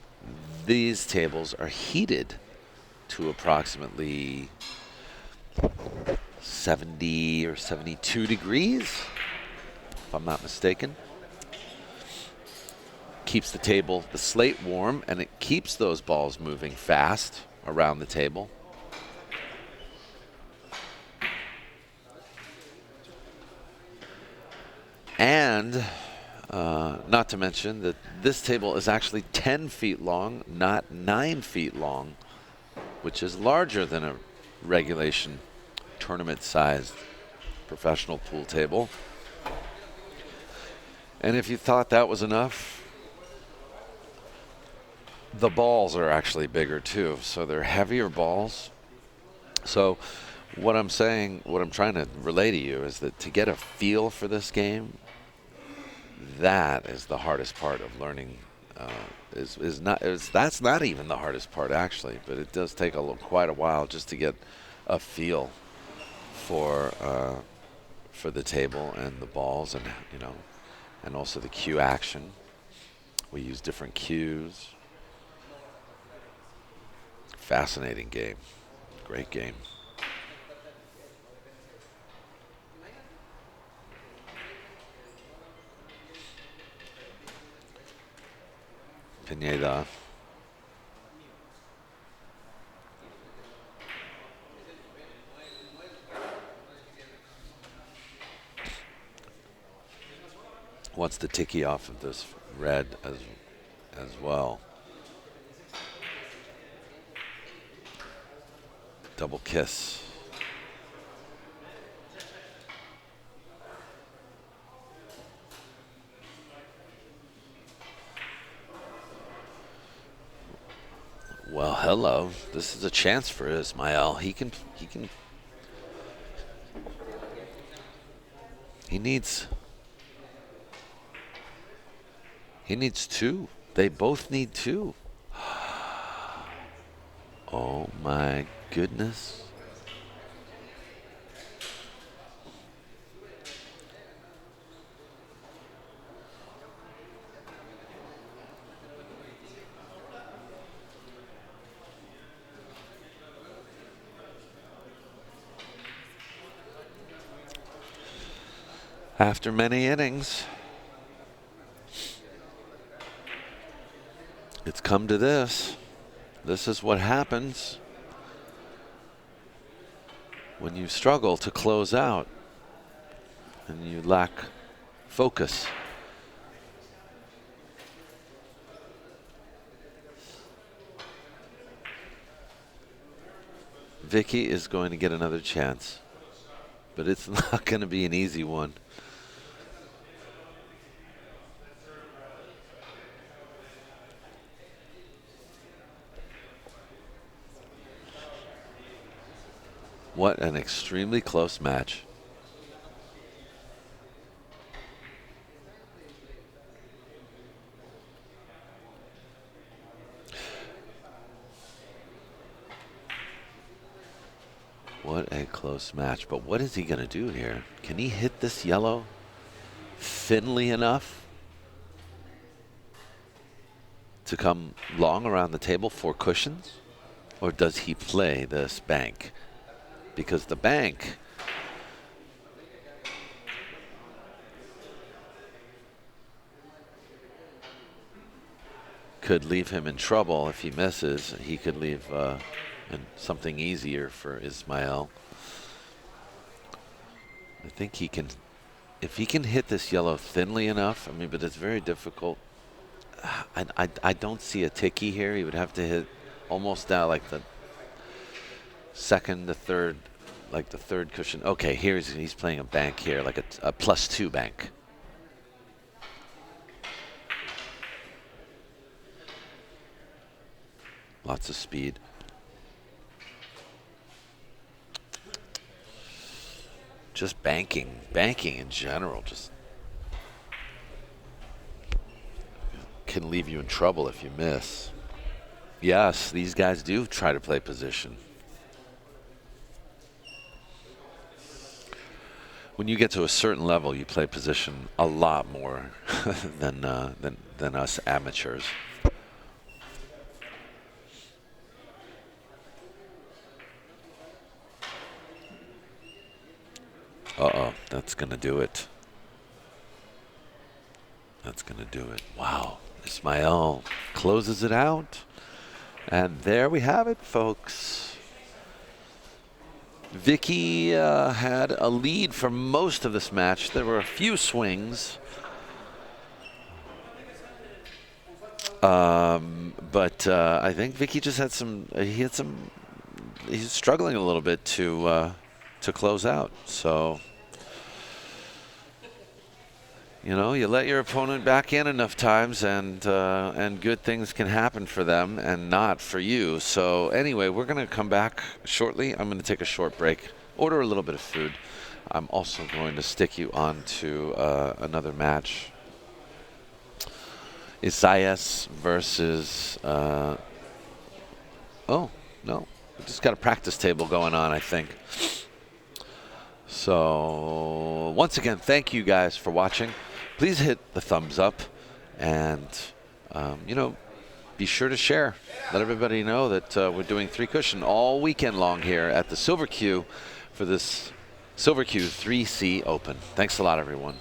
these tables are heated to approximately 70 or 72 degrees, if I'm not mistaken. Keeps the slate warm, and it keeps those balls moving fast around the table. And not to mention that this table is actually 10 feet long, not 9 feet long, which is larger than a regulation tournament-sized professional pool table. And if you thought that was enough, the balls are actually bigger too, so they're heavier balls. So what I'm trying to relay to you is that to get a feel for this game, that is the hardest part of learning. That's not even the hardest part actually, but it does take quite a while just to get a feel for the table and the balls, and and also the cue action. We use different cues. Fascinating game, great game. Pineda. Wants to ticky off of this red as well. Double kiss. Well, hello. This is a chance for Ismael. He needs 2. They both need 2. Oh my goodness. After many innings, it's come to this. This is what happens when you struggle to close out and you lack focus. Vicke is going to get another chance, but it's not going to be an easy one. What an extremely close match. What a close match. But what is he going to do here? Can he hit this yellow thinly enough to come long around the table for cushions? Or does he play this bank? Because the bank could leave him in trouble if he misses. He could leave something easier for Ismael. I think he can, if he can hit this yellow thinly enough, I mean, but it's very difficult. I don't see a ticky here. He would have to hit almost down like the second, the third, like the third cushion. Okay, he's playing a bank here, like a +2 bank. Lots of speed. Just banking in general, just can leave you in trouble if you miss. Yes, these guys do try to play position. When you get to a certain level, you play position a lot more than us amateurs. Uh-oh, that's gonna do it. That's gonna do it. Wow, Ismael closes it out. And there we have it, folks. Vicke had a lead for most of this match. There were a few swings. But I think Vicke just had he's struggling a little bit to close out. So, you know, you let your opponent back in enough times, and good things can happen for them and not for you. So anyway, we're going to come back shortly. I'm going to take a short break, order a little bit of food. I'm also going to stick you on to another match. Isaias versus, oh, no, we just got a practice table going on, I think. So once again, thank you guys for watching. Please hit the thumbs up, and you know, be sure to share. Let everybody know that we're doing 3 cushion all weekend long here at the Silver Cue for this Silver Cue 3C Open. Thanks a lot, everyone.